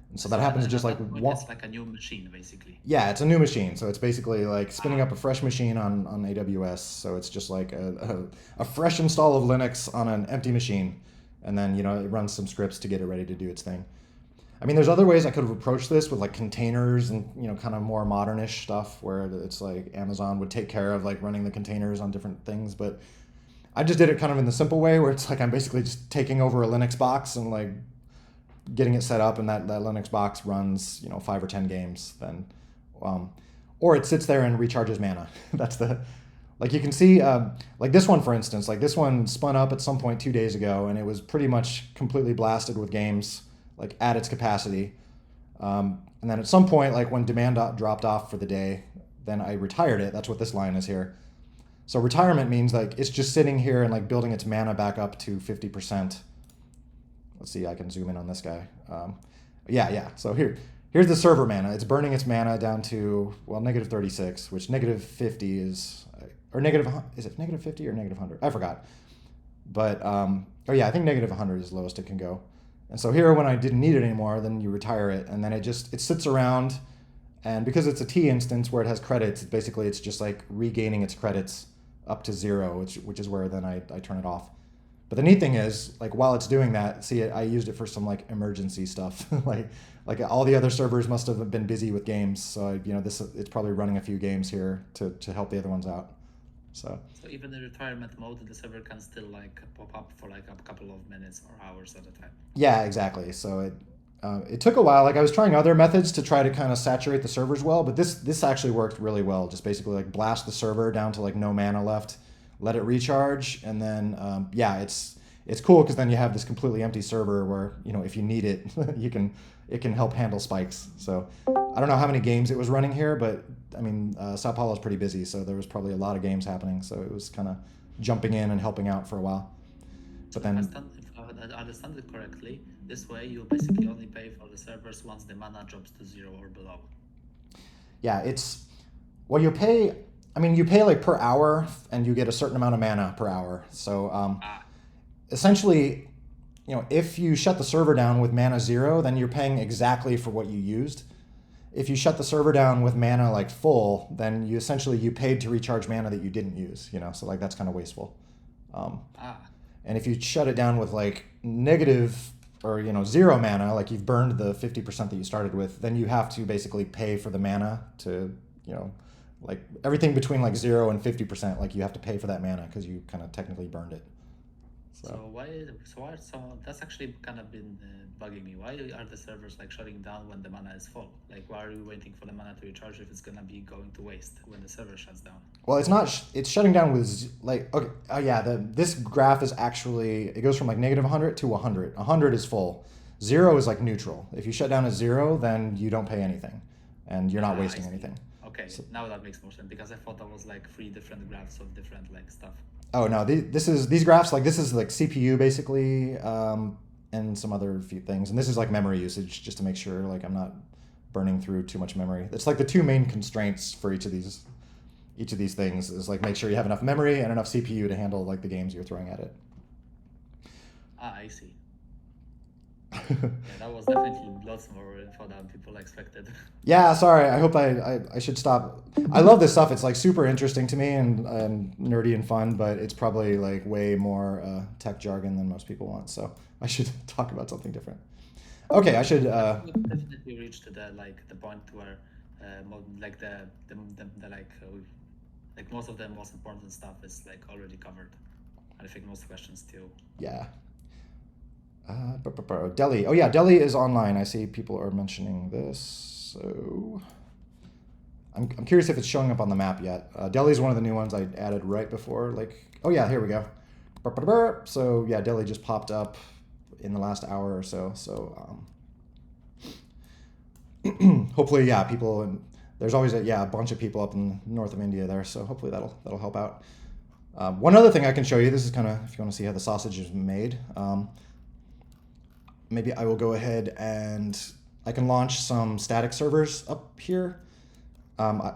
And so that So happens and just at like that point, one. it's like a new machine, basically. Yeah, it's a new machine, so it's basically like spinning Ah, up a fresh machine on AWS. So it's just like a fresh install of Linux on an empty machine, and then it runs some scripts to get it ready to do its thing. I mean, there's other ways I could have approached this with like containers and kind of more modernish stuff where it's like Amazon would take care of like running the containers on different things, but I just did it kind of in the simple way where it's like I'm basically just taking over a Linux box and like getting it set up, and that Linux box runs 5 or 10 games then, um, or it sits there and recharges mana. That's the like you can see like this one for instance, like this one spun up at some point 2 days ago, and it was pretty much completely blasted with games like at its capacity. And then at some point, like when demand dropped off for the day, then I retired it. That's what this line is here. So retirement means like it's just sitting here and like building its mana back up to 50%. Let's see, I can zoom in on this guy. Yeah. So here's the server mana. It's burning its mana down to, well, negative 36, which negative 50 is, or negative, is it negative 50 or negative 100? I forgot. But, oh yeah, I think negative 100 is the lowest it can go. And so here, when I didn't need it anymore, then you retire it, and then it sits around, and because it's a T instance where it has credits, basically it's just like regaining its credits up to 0, which is where then I turn it off. But the neat thing is, like while it's doing that, see, I used it for some like emergency stuff. like all the other servers must have been busy with games, so it's probably running a few games here to help the other ones out. So so even in retirement mode, the server can still like pop up for like a couple of minutes or hours at a time. yeah, exactly. So it took a while. Like I was trying other methods to try to kind of saturate the servers well, but this actually worked really well. Just basically like blast the server down to like no mana left, let it recharge, and then it's cool because then you have this completely empty server where if you need it, it can help handle spikes. So I don't know how many games it was running here, but I mean Sao Paulo is pretty busy, so there was probably a lot of games happening. So it was kind of jumping in and helping out for a while. So But then if I understand it correctly, this way you basically only pay for the servers once the mana drops to 0 or below. yeah, you pay. I mean, you pay like per hour, and you get a certain amount of mana per hour. So Ah, essentially, if you shut the server down with mana 0, then you're paying exactly for what you used. If you shut the server down with mana like full, then you paid to recharge mana that you didn't use. So like that's kind of wasteful. Um, ah. and if you shut it down with like negative or 0 mana, like you've burned the 50% that you started with, then you have to basically pay for the mana to like everything between like 0 and 50%. Like you have to pay for that mana because you kind of technically burned it. So why? So that's actually kind of been bugging me. Why are the servers like shutting down when the mana is full? Like, why are you waiting for the mana to recharge if it's gonna be going to waste when the server shuts down? Well, it's not. It's shutting down with like okay. Oh yeah, this graph is actually it goes from like -100 to 100. 100 is full. 0 is like neutral. If you shut down at 0, then you don't pay anything, and you're not I wasting see. anything. Okay, So, now that makes more sense because I thought that was like three different graphs of different like stuff. oh no, this is these graphs like this is like CPU basically, and some other few things, and this is like memory usage just to make sure like I'm not burning through too much memory. It's like the two main constraints for each of these things is like make sure you have enough memory and enough CPU to handle like the games you're throwing at it. I see. Yeah, that was definitely lots more info than people expected. Yeah, sorry. I hope I should stop. I love this stuff. It's like super interesting to me and nerdy and fun, but it's probably like way more tech jargon than most people want. So I should talk about something different. Okay, I should. We've definitely reached the like the point where like like most of the most important stuff is like already covered. And I think most questions too. Yeah. Delhi. Oh yeah, Delhi is online. I see people are mentioning this. So I'm curious if it's showing up on the map yet. Delhi is one of the new ones I added right before. Like, oh yeah, here we go. So yeah, Delhi just popped up in the last hour or so. So hopefully, yeah, people and there's always a bunch of people up in north of India there. So hopefully that'll help out. One other thing I can show you. This is kind of if you want to see how the sausage is made. Maybe I will go ahead and I can launch some static servers up here.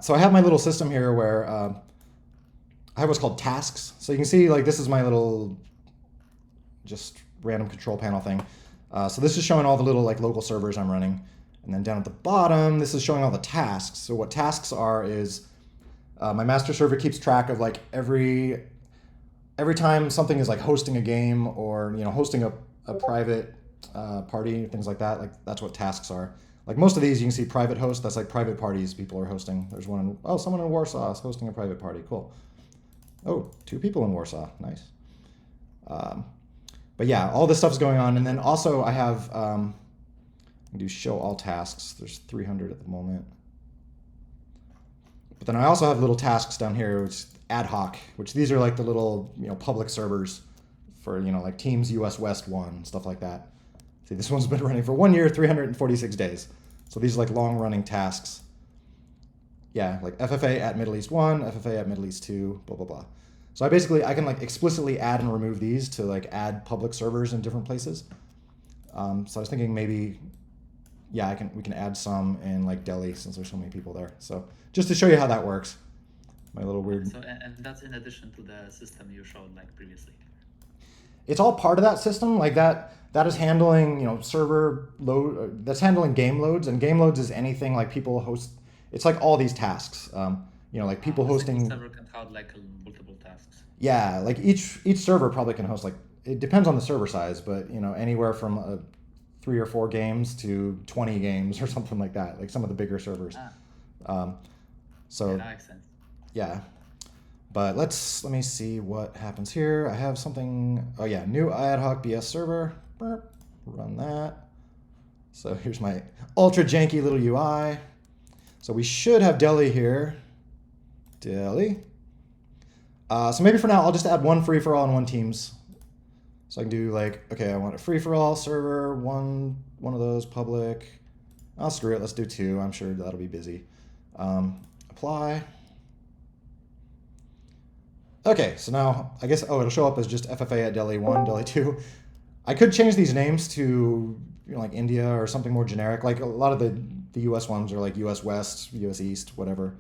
So I have my little system here where I have what's called tasks. So you can see like this is my little just random control panel thing. So this is showing all the little like local servers I'm running. And then down at the bottom, this is showing all the tasks. So what tasks are is my master server keeps track of like every time something is like hosting a game or hosting a private party, things like that. Like that's what tasks are. Like most of these, you can see private host. That's like private parties people are hosting. There's one. Someone in Warsaw is hosting a private party. Cool. Oh, 2 people in Warsaw. Nice. But yeah, all this stuff's going on, and then also I have I can do show all tasks. There's 300 at the moment. But then I also have little tasks down here, which ad hoc, which these are like the little public servers for like Teams US West 1, stuff like that. See, this one's been running for 1 year, 346 days. So these are like long-running tasks. Yeah, like FFA at Middle East 1, FFA at Middle East 2, blah, blah, blah. So I can like explicitly add and remove these to like add public servers in different places. So I was thinking maybe, yeah, we can add some in like Delhi since there's so many people there. So just to show you how that works. My little weird. So and that's in addition to the system you showed like previously. It's all part of that system. Like that is handling server load. That's handling game loads, and game loads is anything like people host. It's like all these tasks. Like people hosting. Server can have like multiple tasks. Yeah, like each server probably can host like it depends on the server size, but anywhere from 3 or 4 games to 20 games or something like that. Like some of the bigger servers. So yeah, that makes sense. Yeah. But let me see what happens here. I have something. Oh yeah, new ad hoc BS server. Run that. So here's my ultra janky little UI. So we should have Delhi here. Delhi. So maybe for now I'll just add one free for all and one Teams. So I can do like, okay, I want a free for all server, one of those public. I'll screw it. Let's do 2. I'm sure that'll be busy. Apply. Okay, so now I guess it'll show up as just FFA at Delhi 1, Delhi 2. I could change these names to like India or something more generic. Like a lot of the US ones are like US West, US East, whatever.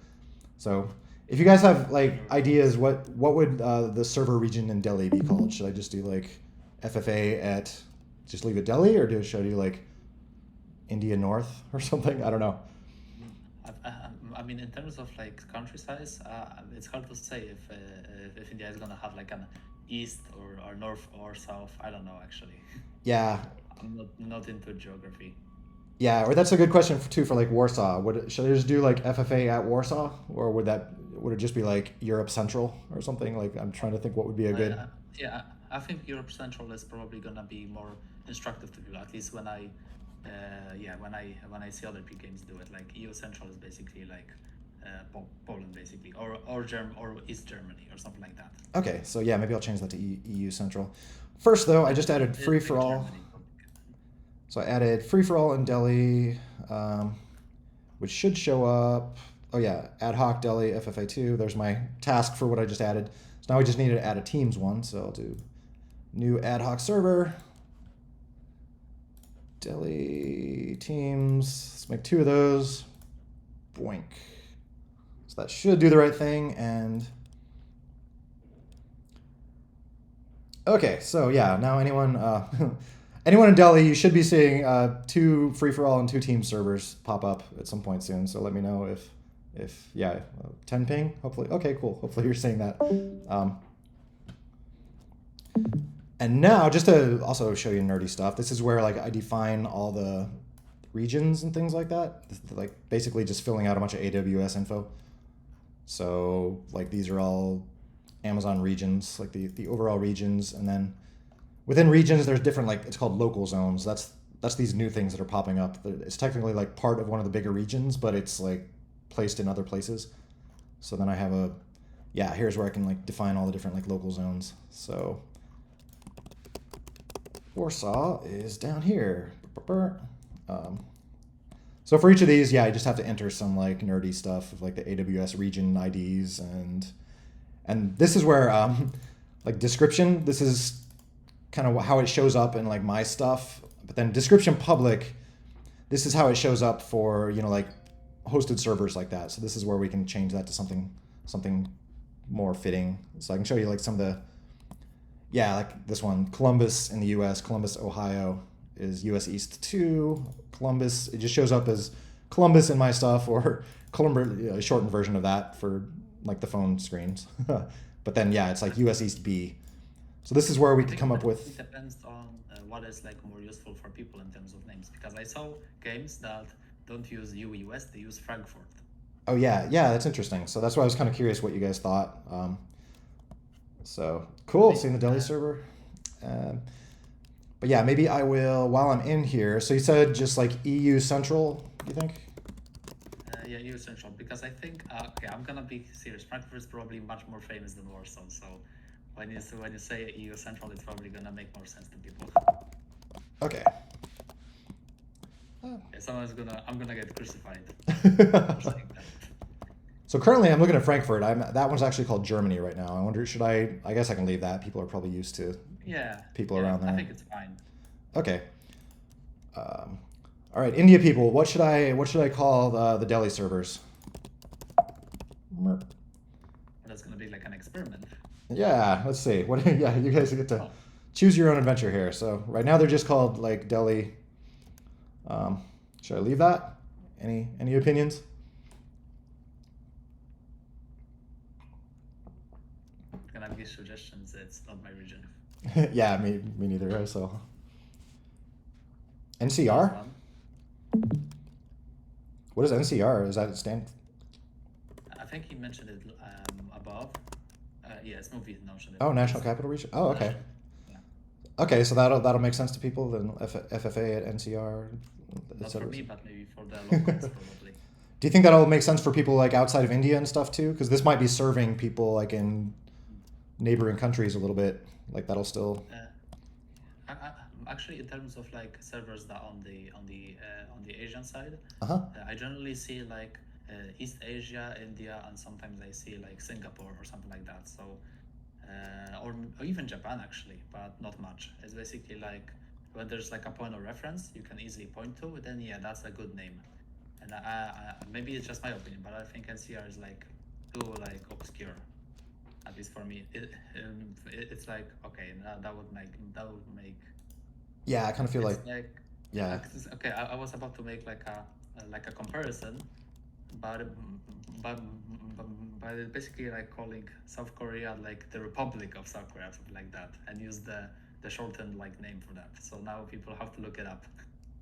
So if you guys have like ideas, what would the server region in Delhi be called? Should I just do like FFA at just leave it Delhi, or should I do like India North or something? I don't know. I mean, in terms of like country size, it's hard to say if India is gonna have like an east or north or south. I don't know actually. Yeah. I'm not into geography. Yeah, or that's a good question for like Warsaw. Should I just do like FFA at Warsaw, or would it just be like Europe Central or something? Like I'm trying to think what would be a good. Yeah, I think Europe Central is probably gonna be more instructive to people. At least when I see other P games do it, like EU Central is basically like Poland basically, or East Germany or something like that. Okay, so yeah, maybe I'll change that to EU Central. First, though, I just added It's free like for all. Germany. So I added free for all in Delhi, which should show up. Oh yeah, ad hoc Delhi FFA2. There's my task for what I just added. So now we just need to add a Teams one. So I'll do new ad hoc server. Delhi Teams. Let's make 2 of those. Boink. So that should do the right thing. And okay, so yeah, now anyone anyone in Delhi, you should be seeing 2 free for all and 2 team servers pop up at some point soon. So let me know if yeah, 10 ping. Hopefully, okay, cool. Hopefully you're seeing that. And now, just to also show you nerdy stuff, this is where like I define all the regions and things like that. Like basically just filling out a bunch of AWS info. So like these are all Amazon regions, like the overall regions, and then within regions there's different, like it's called local zones. That's these new things that are popping up. It's technically like part of one of the bigger regions, but it's like placed in other places. So then I have here's where I can like define all the different like local zones. So Warsaw is down here. So for each of these, I just have to enter some like nerdy stuff of like the AWS region IDs, and this is where like description, this is kind of how it shows up in like my stuff. But then description public, this is how it shows up for, like hosted servers like that. So this is where we can change that to something more fitting. So I can show you like some of the, like this one, Columbus in the US, Columbus, Ohio is US East 2. Columbus, it just shows up as Columbus in my stuff, or Columbus, a shortened version of that for like the phone screens. But then, it's like US East B. So this is where we could come up with. It depends on what is like more useful for people in terms of names, because I saw games that don't use US, they use Frankfurt. Oh yeah, that's interesting. So that's why I was kind of curious what you guys thought. So cool, seeing the Delhi server. But yeah, maybe I will, while I'm in here. So you said just like EU Central, you think? Yeah, EU Central, because I think I'm gonna be serious. Frankfurt is probably much more famous than Warsaw, so when you say EU Central, it's probably gonna make more sense to people. Okay. I'm gonna get crucified. So currently I'm looking at Frankfurt. That one's actually called Germany right now. I wonder, I guess I can leave that. People are probably used to people around there. I think it's fine. Okay. All right, India people, what should I call the Delhi servers? That's gonna be like an experiment. Yeah, let's see. You guys get to choose your own adventure here. So right now they're just called like Delhi. Should I leave that? Any opinions? Can I give suggestions? It's not my region. Yeah, me neither. So NCR? What is NCR? Is that stand? I think he mentioned it above. It's movie notion. Oh, National Capital Region. Oh, okay. Yeah. Okay, so that'll make sense to people. Then FFA at NCR. Not for me, but maybe for the locals probably. Do you think that'll make sense for people like outside of India and stuff too? Because this might be serving people like in neighboring countries a little bit. Like that'll still. Actually, in terms of like servers that on the Asian side, Uh-huh. I generally see like East Asia, India, and sometimes I see like Singapore or something like that. So, or even Japan actually, but not much. It's basically like when there's like a point of reference you can easily point to, then that's a good name. And maybe it's just my opinion, but I think NCR is like too like obscure, at least for me. It's like okay, that would make. Yeah, I kind of feel like. Yeah. Okay, I was about to make like a comparison, but it's basically like calling South Korea like the Republic of South Korea, something like that, and use the shortened like name for that. So now people have to look it up.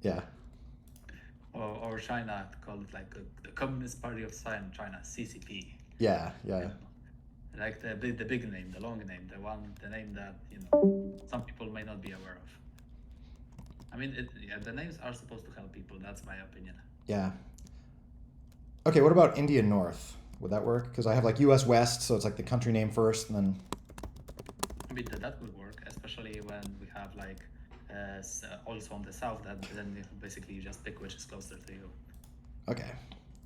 Yeah. Or China, call it like the Communist Party of China, CCP. Yeah. Like the big name, the long name, the name that some people may not be aware of. I mean, yeah, the names are supposed to help people. That's my opinion. Yeah. Okay, what about India North? Would that work? Because I have like US West, so it's like the country name first, and then. I mean, that would work, especially when we have like also on the south. That then basically you just pick which is closer to you. Okay.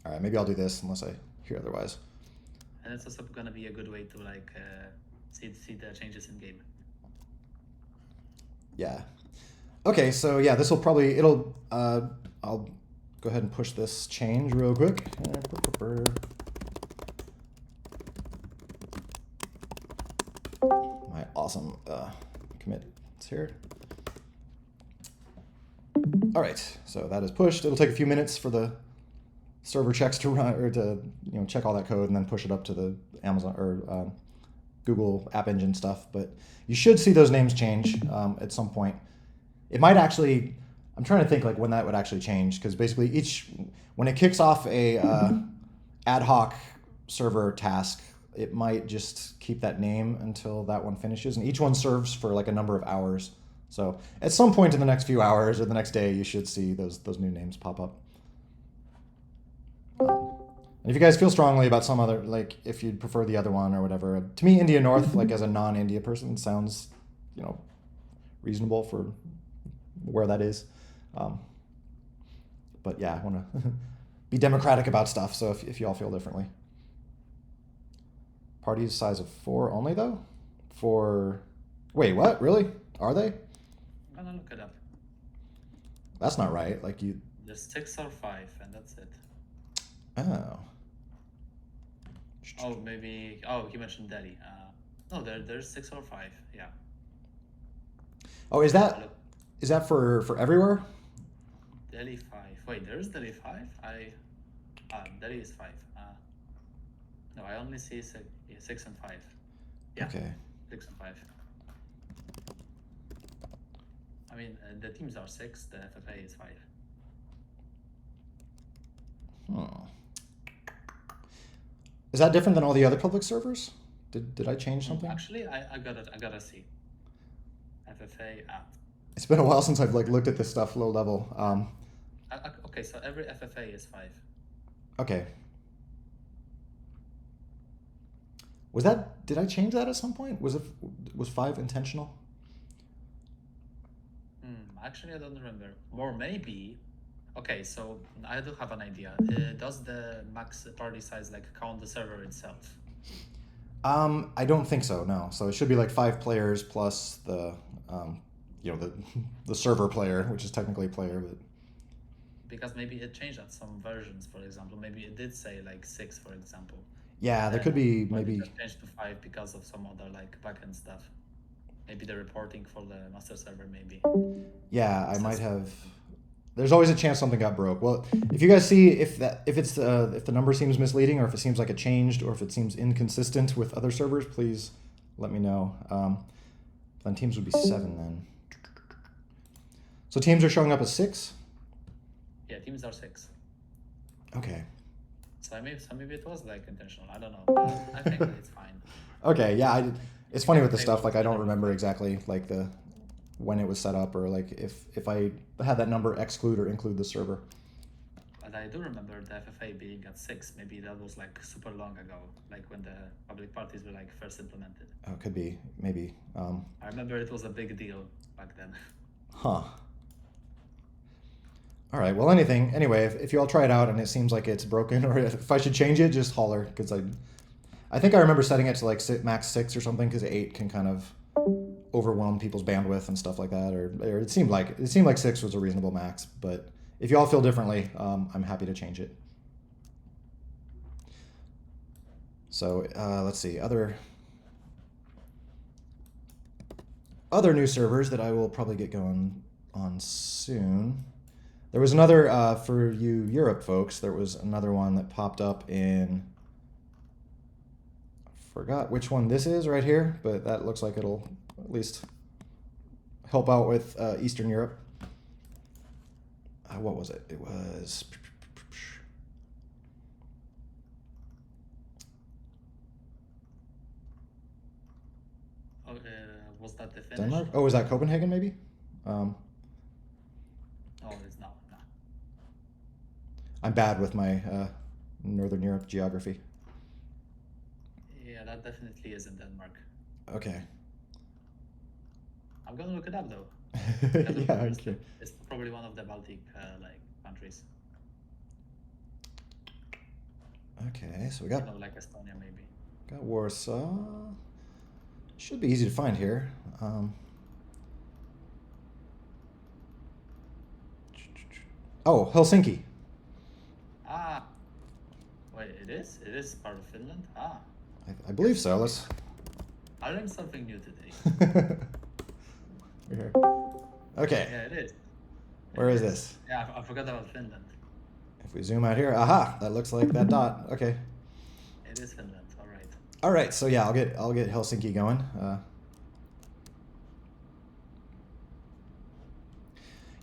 All right, maybe I'll do this unless I hear otherwise. And it's also gonna be a good way to like see the changes in game. Yeah. Okay, so yeah, I'll go ahead and push this change real quick. My awesome commit is here. All right, so that is pushed. It'll take a few minutes for the server checks to run, or to check all that code and then push it up to the Amazon or Google App Engine stuff. But you should see those names change at some point. It might actually. I'm trying to think like when that would actually change, because basically when it kicks off a ad hoc server task, it might just keep that name until that one finishes, and each one serves for like a number of hours. So at some point in the next few hours or the next day, you should see those new names pop up. And if you guys feel strongly about some other, like if you'd prefer the other one or whatever, to me, India North, like as a non-India person, sounds, reasonable for where that is. But yeah, I want to be democratic about stuff. So if you all feel differently. Parties size of 4 only though? Wait, what? Really? Are they? I'm gonna look it up. That's not right. Like you. There's 6 or 5, and that's it. Oh. Oh, maybe. Oh, you mentioned Delhi. No, there's 6 or 5. Yeah. Oh, is that for everywhere? Delhi 5. Wait, there's Delhi 5. Delhi is 5. No, I only see 6 and 5. Yeah. Okay. 6 and 5. I mean, the teams are 6. The FFA is 5. Is that different than all the other public servers? Did I change something? Actually, I gotta see. FFA at. It's been a while since I've like looked at this stuff low level. Okay, so every FFA is 5. Okay. Did I change that at some point? Was 5 intentional? Actually, I don't remember. Or maybe. Okay, so I do have an idea. Does the max party size like count the server itself? I don't think so. No. So it should be like 5 players plus the the server player, which is technically a player, but. Because maybe it changed at some versions. For example, maybe it did say like 6, for example. Yeah, there could be maybe. It changed to 5 because of some other like backend stuff. Maybe the reporting for the master server, maybe. Yeah, I might have. There's always a chance something got broke. Well, if you guys see if the number seems misleading, or if it seems like it changed, or if it seems inconsistent with other servers, please let me know. Then teams would be 7 then. So teams are showing up as 6? Yeah, teams are 6. Okay. So maybe it was like intentional. I don't know. But I think that it's fine. Okay, yeah. It's funny with the stuff, like I don't remember exactly like when it was set up, or like if I had that number exclude or include the server. But I do remember the FFA being at 6. Maybe that was like super long ago, like when the public parties were like first implemented. Oh, it could be, maybe. I remember it was a big deal back then. Huh. All right. Well, anyway, if you all try it out and it seems like it's broken, or if I should change it, just holler, because I think I remember setting it to like max 6 or something, because 8 can kind of overwhelm people's bandwidth and stuff like that, or it seemed like 6 was a reasonable max. But if you all feel differently, I'm happy to change it. So let's see other new servers that I will probably get going on soon. There was another, for you Europe folks, there was another one that popped up in, I forgot which one this is right here, but that looks like it'll at least help out with Eastern Europe. What was it? It was... Was that the finish? Denmark? Oh, is that Copenhagen maybe? Um, Oh, it's not. No. I'm bad with my Northern Europe geography. Yeah, that definitely isn't Denmark. Okay. I'm gonna look it up though. Because I'm Yeah, interested. okay. It's probably one of the Baltic like countries. Okay, so we You got know, like Estonia maybe. Warsaw. Should be easy to find here. Oh, Helsinki. Ah, wait, it is? It is part of Finland? Ah, I believe so. Let's. I learned something new today. We're here. Okay, Yeah, it is. where is this? Yeah, I forgot about Finland. If we zoom out here, aha, that looks like that dot. Okay. It is Finland. All right. All right, so yeah, I'll get Helsinki going.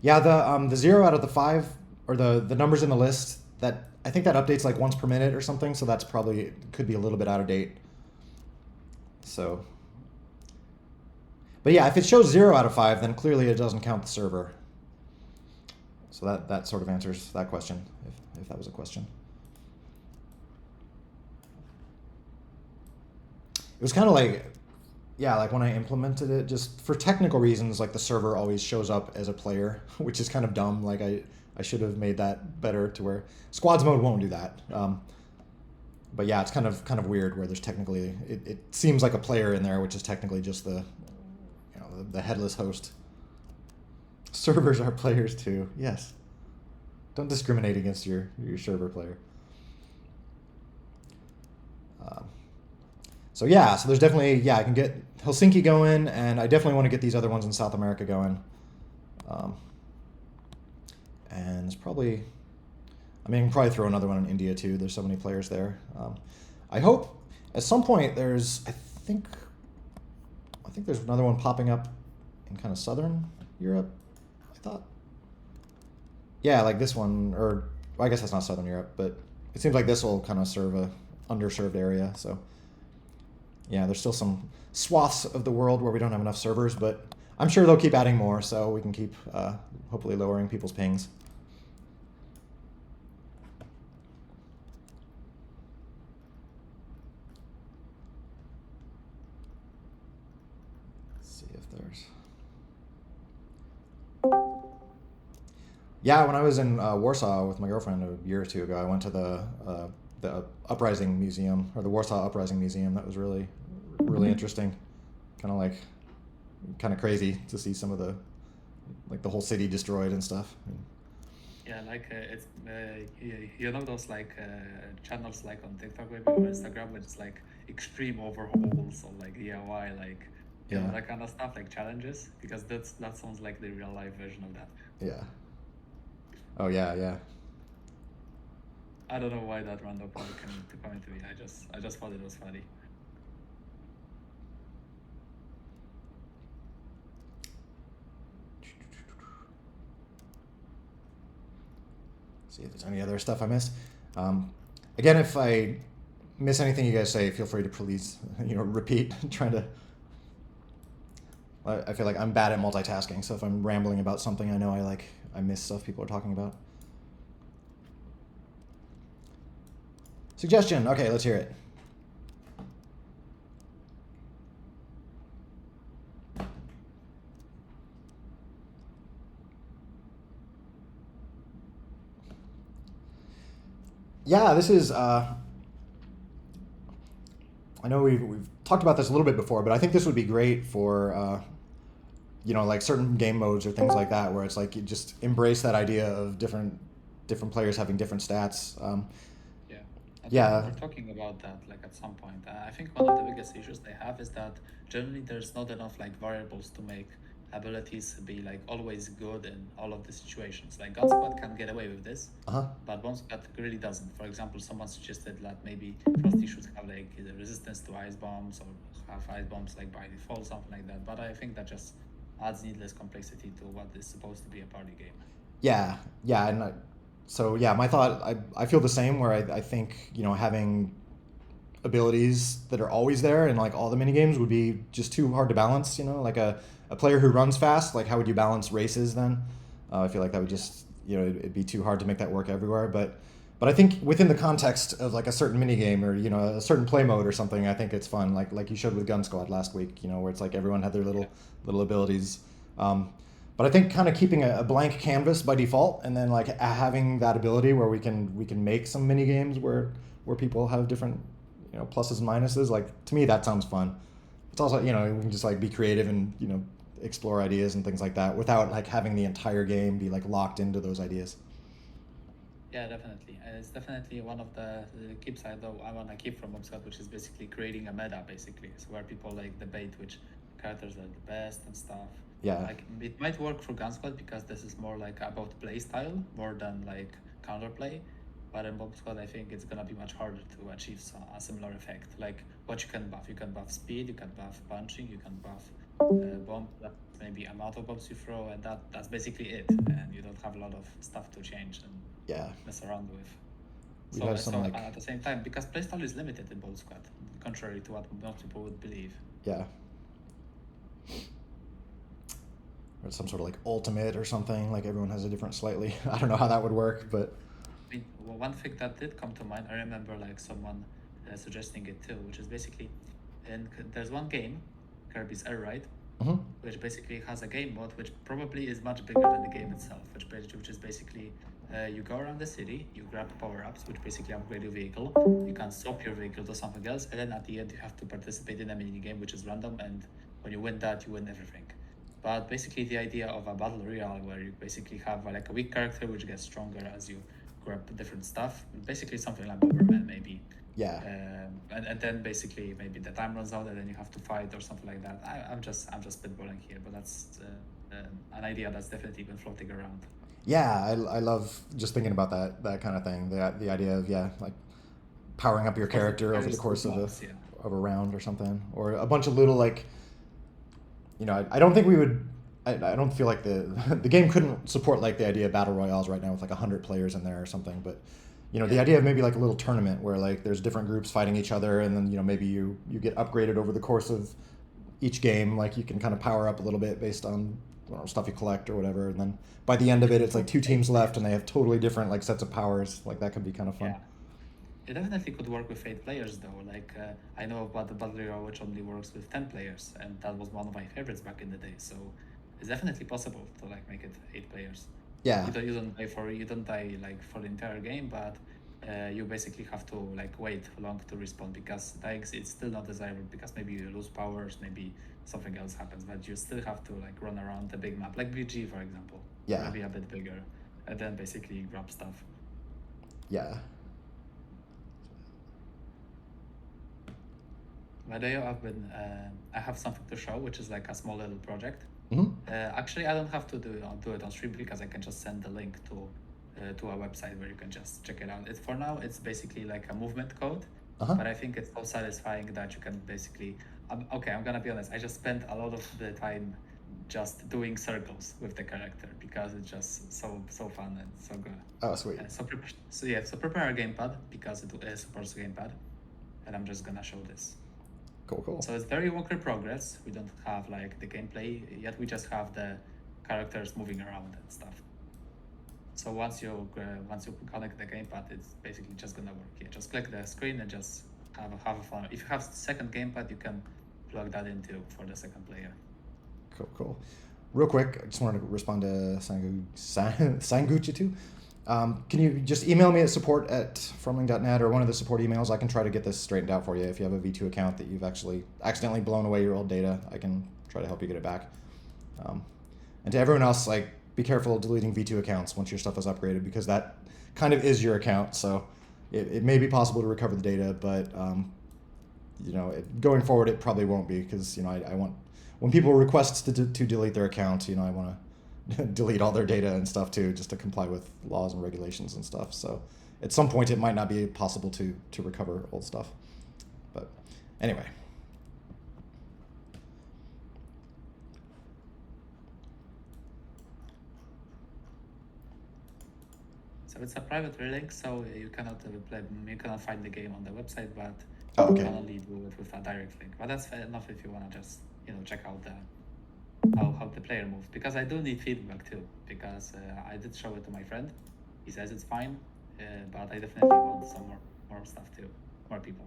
Yeah, the 0 out of the 5 or the numbers in the list that I think that updates like once per minute or something, so that's probably could be a little bit out of date. So, but yeah, if it shows 0 out of 5, then clearly it doesn't count the server. So that sort of answers that question, if that was a question. It was kind of like, yeah, like when I implemented it, just for technical reasons, like the server always shows up as a player, which is kind of dumb. Like I should have made that better to where squads mode won't do that. But yeah, it's kind of weird where there's technically it seems like a player in there, which is technically just the headless host. Servers are players too. Yes. Don't discriminate against your server player. So yeah, so there's definitely, yeah, I can get Helsinki going, and I definitely want to get these other ones in South America going. And there's probably, I mean, I can probably throw another one in India too. There's so many players there. I hope at some point there's, I think there's another one popping up in kind of Southern Europe, I thought. Yeah, like this one, or well, I guess that's not Southern Europe, but it seems like this will kind of serve a underserved area. So yeah, there's still some swaths of the world where we don't have enough servers, but I'm sure they'll keep adding more, so we can keep hopefully lowering people's pings. Let's see if there's. Yeah, when I was in Warsaw with my girlfriend a year or two ago, I went to the Uprising Museum, or the Warsaw Uprising Museum. That was really interesting. Kind of crazy to see some of the whole city destroyed and stuff. Yeah, like it's you know those like channels like on TikTok maybe or Instagram, where it's like extreme overhauls or like DIY, like you know Yeah. that kind of stuff, like challenges, because that sounds like the real life version of that. Yeah. Oh yeah, yeah. I don't know why that random thought came to me. I just thought it was funny. See if there's any other stuff I missed. Again, if I miss anything you guys say, feel free to please repeat. Trying to. I feel like I'm bad at multitasking, so if I'm rambling about something, I know I miss stuff people are talking about. Suggestion. Okay, let's hear it. Yeah, this is. I know we've talked about this a little bit before, but I think this would be great for like certain game modes or things like that, where it's like you just embrace that idea of different players having different stats. Yeah. Yeah. We're talking about that like at some point. I think one of the biggest issues they have is that generally there's not enough like variables to make abilities be like always good in all of the situations. Like God Squad can get away with this, Uh-huh. but Bomb Squad really doesn't. For example, someone suggested that maybe Frosty should have like the resistance to ice bombs or have ice bombs like by default, something like that. But I think that just adds needless complexity to what is supposed to be a party game. Yeah, yeah, so yeah, my thought, I feel the same. Where I think having abilities that are always there and like all the mini games would be just too hard to balance. Like a player who runs fast, like how would you balance races then? I feel like that would just it'd be too hard to make that work everywhere. But I think within the context of like a certain mini game or a certain play mode or something, I think it's fun. Like you showed with Gun Squad last week, where it's like everyone had their Yeah. little abilities. But I think kind of keeping a blank canvas by default, and then like having that ability where we can make some mini games where people have different pluses and minuses. Like to me, that sounds fun. It's also we can just like be creative and explore ideas and things like that without like having the entire game be like locked into those ideas. Yeah, definitely. And it's definitely one of the keeps I want to keep from Bombscott, which is basically creating a meta, basically. So where people like debate which characters are the best and stuff. Yeah, Like it might work for Gun Squad because this is more like about play style more than like counterplay. But in Bomb Squad, I think it's gonna be much harder to achieve a similar effect. Like what you can buff speed, you can buff punching, you can buff bomb, maybe amount of bombs you throw, and that's basically it. And you don't have a lot of stuff to change and yeah. mess around with. We'd So, have some like at the same time, because playstyle is limited in Bomb Squad, contrary to what most people would believe. yeah, or some sort of like ultimate or something. Like everyone has a different slightly. I don't know how that would work, but I mean, one thing that did come to mind, I remember like someone suggesting it too, which is basically, there's one game, Kirby's Air Ride, mhm. which basically has a game mode which probably is much bigger than the game itself, which is basically you go around the city, you grab power ups, which basically upgrade your vehicle. You can swap your vehicle to something else, and then at the end you have to participate in a mini game which is random, and when you win that, you win everything. But basically, the idea of a battle royale where you basically have like a weak character which gets stronger as you grab different stuff, basically something like Bomberman maybe. Yeah, And then basically maybe the time runs out and then you have to fight or something like that. I'm just spitballing here, but that's an idea that's definitely been floating around. yeah. I love just thinking about that kind of thing. The idea of like powering up your Of course, it character over the carries course good mobs, yeah. of a round or something, or a bunch of little like I don't think we would. I don't feel like the game couldn't support like the idea of battle royales right now with like 100 players in there or something. But the Yeah, idea of maybe like a little tournament where like there's different groups fighting each other, and then maybe you get upgraded over the course of each game. Like you can kind of power up a little bit based on stuff you collect or whatever, and then by the end of it, it's like two teams left, and they have totally different like sets of powers. Like that could be kind of fun. yeah. It definitely could work with 8 players though. Like I know about the Battle Royale which only works with 10 players, and that was one of my favorites back in the day. So it's definitely possible to like make it 8 players. Yeah, You don't die like for the entire game, but you basically have to like wait long to respawn because dying it's still not desirable because maybe you lose powers, maybe something else happens, but you still have to like run around the big map, like BG for example, yeah, maybe a bit bigger, and then basically grab stuff. yeah. But I have something to show, which is like a small little project. Hmm. Actually, I don't have to do it on stream because I can just send the link to a website where you can just check it out. It's for now. It's basically like a movement code, Uh-huh. but I think it's so satisfying that you can basically. Okay, I'm gonna be honest. I just spent a lot of the time just doing circles with the character because it's just so fun and so good. Oh, sweet. So prepare a gamepad because it supports gamepad, and I'm just gonna show this. Cool, cool. So it's very work in progress. We don't have like the gameplay yet. We just have the characters moving around and stuff. So once you connect the gamepad, it's basically just gonna work. Yeah, just click the screen and just have fun. If you have second gamepad, you can plug that into for the second player. Cool, cool. Real quick, I just wanted to respond to Sanguchi too. Can you just email me at support@fromling.net or one of the support emails? I can try to get this straightened out for you. If you have a V2 account that you've actually accidentally blown away your old data, I can try to help you get it back. And to everyone else, like, be careful deleting V2 accounts once your stuff is upgraded because that kind of is your account. So it may be possible to recover the data, but going forward, it probably won't be because I want when people request to delete their account, I want to delete all their data and stuff too, just to comply with laws and regulations and stuff. So at some point, it might not be possible to recover old stuff. But anyway. So it's a private link, so you cannot find the game on the website, but Oh, You okay. can only do it with a direct link. But that's fair enough if you wanna just check out how the player moves, because I do need feedback too, because I did show it to my friend. He says it's fine, but I definitely want some more stuff too, more people.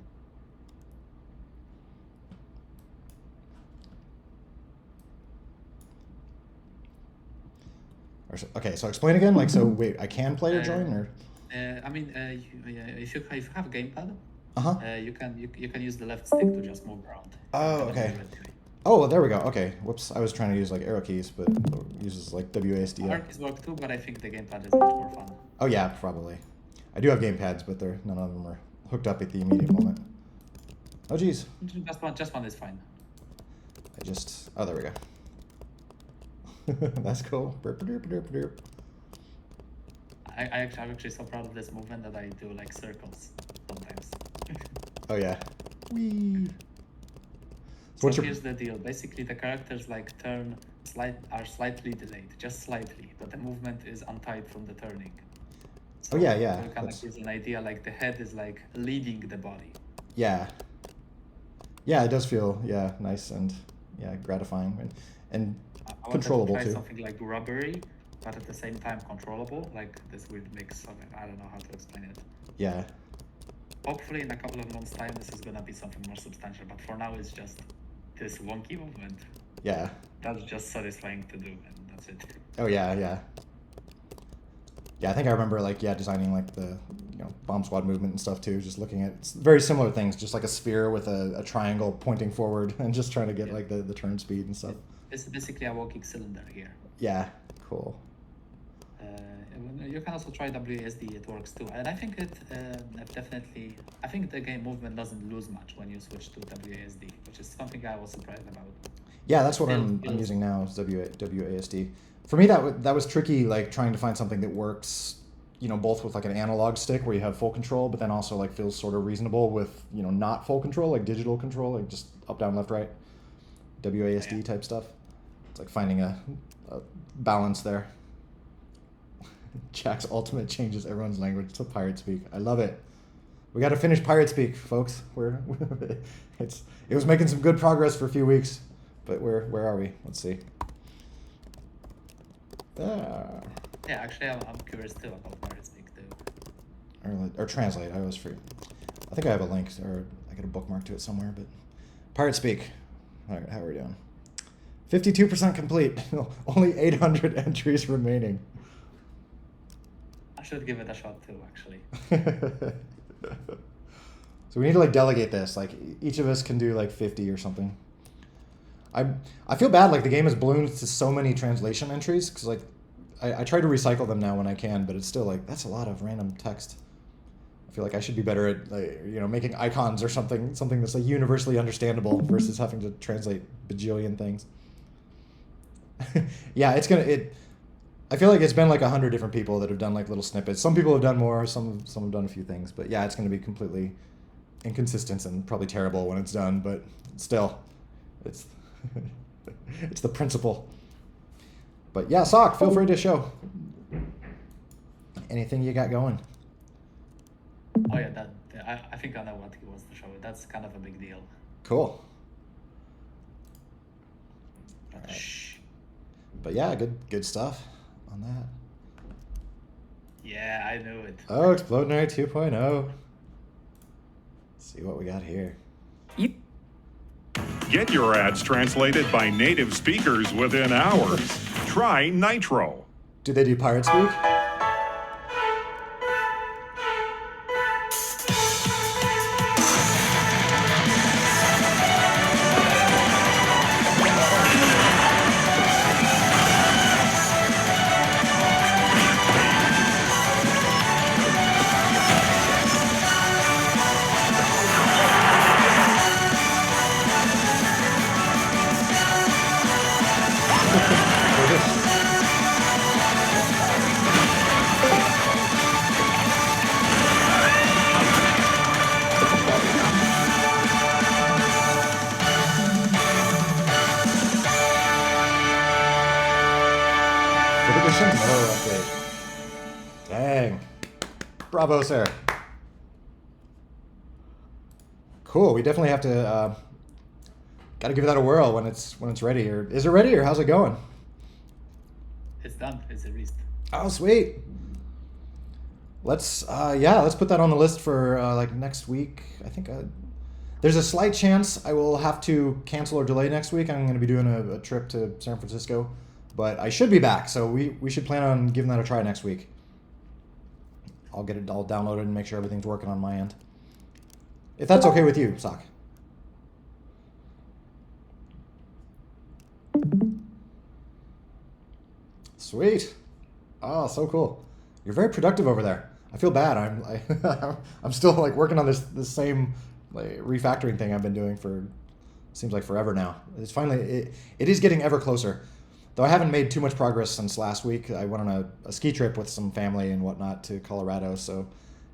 Okay, so explain again. Like, so wait, I can play or join, or? I mean, if you have a gamepad, Uh-huh. you can use the left stick to just move around. Oh, The okay. WASD. Oh, well, there we go. Okay. Whoops. I was trying to use like arrow keys, but it uses like WASD. Arc work too, but I think the gamepad is much more fun. Oh yeah, probably. I do have game pads, but none of them are hooked up at the immediate moment. Oh geez. Just one is fine. Oh, there we go. That's cool. Burp, derp, derp, derp. I'm actually so proud of this movement that I do like circles sometimes. Oh yeah. Whee. So here's the deal. Basically, the characters like are slightly delayed, just slightly, but the movement is untied from the turning. So oh yeah, yeah. it kind of gives an idea, like the head is like leading the body. Yeah. Yeah, it does feel nice and gratifying and I controllable wanted to try too. something like rubbery, but at the same time controllable, like this weird mix of it. I don't know how to explain it. Yeah. Hopefully in a couple of months' time this is gonna be something more substantial, but for now it's just this wonky movement. Yeah. That's just satisfying to do, and that's it. Oh yeah, yeah. Yeah, I think I remember designing like the bomb squad movement and stuff too. Just looking at very similar things, just like a sphere with a triangle pointing forward, and just trying to get like the turn speed and stuff. It's basically a walking cylinder here. Yeah, cool. You can also try WASD; it works too, and I think I think the game movement doesn't lose much when you switch to WASD, which is something I was surprised about. Yeah, that's what I'm using now is WASD. For me, that was tricky, like trying to find something that works, both with like an analog stick where you have full control, but then also like feels sort of reasonable with not full control, like digital control, like just up, down, left, right, WASD type stuff. It's like finding a balance there. Jack's ultimate changes everyone's language to pirate speak. I love it. We got to finish pirate speak, folks. It was making some good progress for a few weeks, but where are we? Let's see. Yeah, actually, I'm curious too about pirate speak too. Or translate. I always forget. I think I have a link or I got a bookmark to it somewhere. But pirate speak. All right, how are we doing? 52% complete. Only 800 entries remaining. I should give it a shot too, actually. So we need to like delegate this. Like each of us can do like 50 or something. I feel bad. Like the game has ballooned to so many translation entries because like I try to recycle them now when I can, but it's still like that's a lot of random text. I feel like I should be better at making icons or something that's like universally understandable versus having to translate bajillion things. Yeah, I feel like it's been like 100 different people that have done like little snippets. Some people have done more, some have done a few things, but yeah, it's going to be completely inconsistent and probably terrible when it's done, but still, it's it's the principle. But yeah, Sock, feel free to show anything you got going. Oh yeah, I think I know what he wants to show. That's kind of a big deal. Cool. But shh. But yeah, good stuff on that. Yeah, I knew it. Oh, Explode Night 2.0. Let's see what we got here. Get your ads translated by native speakers within hours. Try Nitro. Do they do pirate speak? Dang. Bravo, sir. Cool. We definitely have to got to give that a whirl when it's ready. Or is it ready? Or how's it going? It's done. It's released. Oh, sweet. Let's put that on the list for like next week. I think there's a slight chance I will have to cancel or delay next week. I'm going to be doing a trip to San Francisco, but I should be back. So we should plan on giving that a try next week. I'll get it all downloaded and make sure everything's working on my end. If that's okay with you, Sock. Sweet. Oh, so cool. You're very productive over there. I feel bad. I'm still like working on this same like refactoring thing I've been doing for seems like forever now. It's finally it is getting ever closer. Though I haven't made too much progress since last week. I went on a ski trip with some family and whatnot to Colorado. So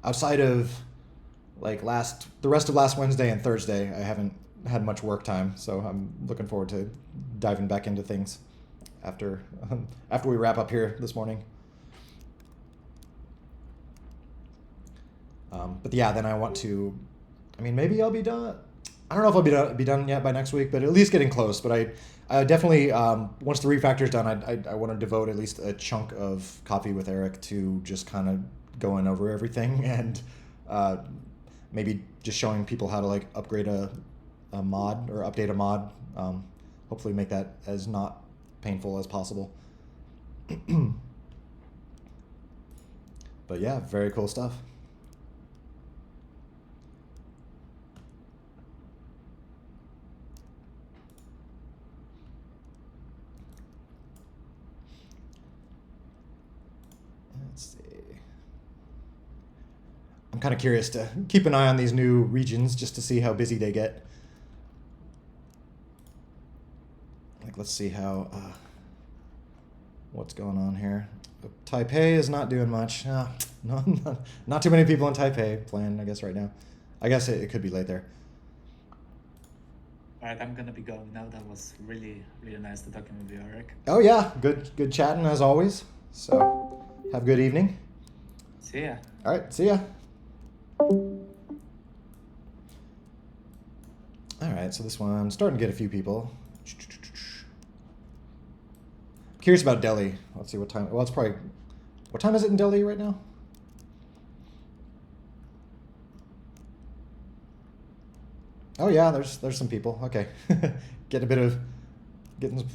outside of like the rest of last Wednesday and Thursday, I haven't had much work time. So I'm looking forward to diving back into things after we wrap up here this morning. But yeah, then I want to. I mean, maybe I'll be done. I don't know if I'll be done yet by next week, but at least getting close. But I definitely once the refactor is done, I want to devote at least a chunk of Coffee with Eric to just kind of going over everything and maybe just showing people how to like upgrade a mod or update a mod. Hopefully, make that as not painful as possible. But yeah, very cool stuff. Let's see. I'm kind of curious to keep an eye on these new regions just to see how busy they get. Like, let's see how what's going on here. Taipei is not doing much. Not too many people in Taipei playing, I guess, right now. I guess it could be late there. All right, I'm gonna be going now. That was really, really nice to talking with you, Eric. Oh yeah, good chatting as always. So have a good evening. See ya. All right, see ya. All right, so this one, I'm starting to get a few people. Curious about Delhi. Let's see what time. Well, it's probably. What time is it in Delhi right now? Oh yeah, there's some people. Okay, getting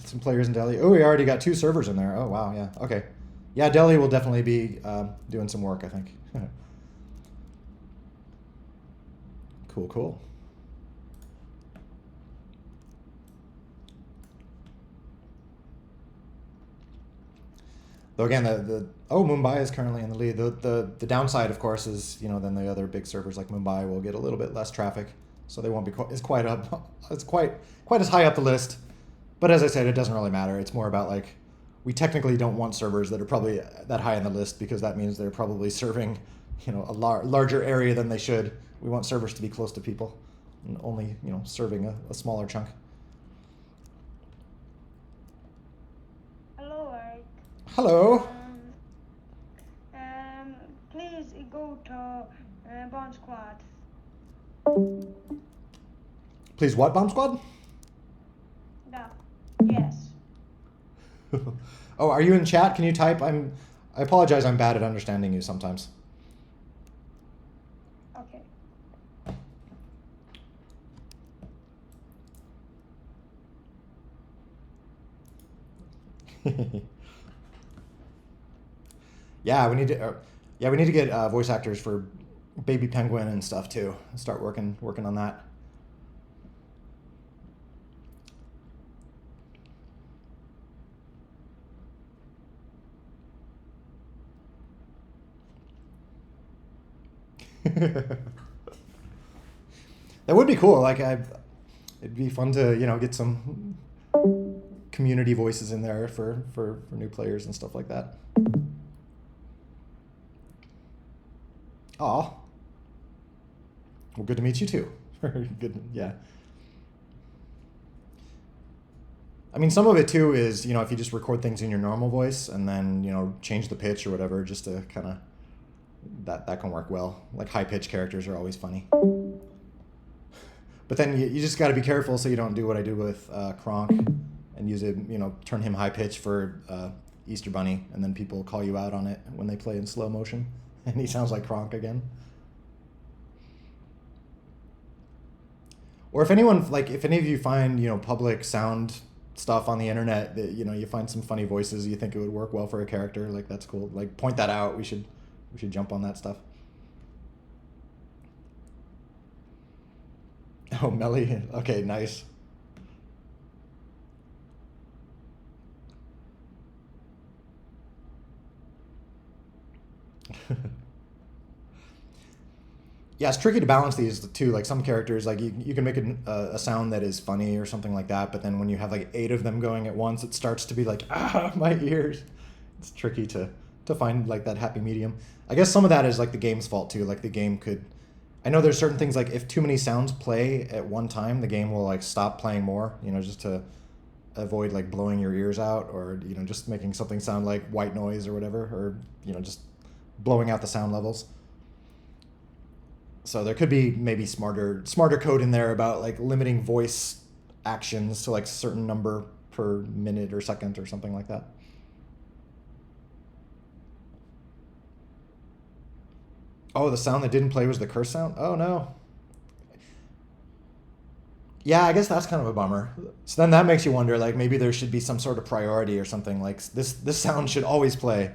some players in Delhi. Oh, we already got 2 servers in there. Oh wow, yeah. Okay, yeah, Delhi will definitely be doing some work, I think. Cool. Though again, Mumbai is currently in the lead. The downside, of course, is then the other big servers like Mumbai will get a little bit less traffic, so they won't be quite as high up the list. But as I said, it doesn't really matter. It's more about like we technically don't want servers that are probably that high on the list because that means they're probably serving a larger area than they should. We want servers to be close to people and only serving a smaller chunk. Hello. Please go to Bomb Squad. Please what, Bomb Squad? No. Yes. Oh, are you in chat? Can you type? I apologize, I'm bad at understanding you sometimes. Okay. Yeah, we need to get voice actors for Baby Penguin and stuff too. Start working on that. That would be cool. Like it'd be fun to get some community voices in there for new players and stuff like that. Aw. Well, good to meet you too. Good, yeah. I mean, some of it too is, if you just record things in your normal voice and then, change the pitch or whatever, just to kind of, that can work well. Like high pitch characters are always funny. But then you just got to be careful so you don't do what I do with Kronk and use it, turn him high pitch for Easter Bunny, and then people call you out on it when they play in slow motion, and he sounds like Kronk again. Or if any of you find, public sound stuff on the internet that, you find some funny voices, you think it would work well for a character, like that's cool. Like point that out. We should jump on that stuff. Oh, Melly. Okay, nice. Yeah, it's tricky to balance these too. Like some characters, like you can make a sound that is funny or something like that, but then when you have like 8 of them going at once, it starts to be like, my ears. It's tricky to find like that happy medium. I guess some of that is like the game's fault too. Like the game could, I know there's certain things like if too many sounds play at one time, the game will like stop playing more, just to avoid like blowing your ears out, or, just making something sound like white noise or whatever, or, just blowing out the sound levels. So there could be maybe smarter code in there about like limiting voice actions to like a certain number per minute or second or something like that. Oh, the sound that didn't play was the curse sound? Oh no. Yeah, I guess that's kind of a bummer. So then that makes you wonder, like maybe there should be some sort of priority or something, like this sound should always play.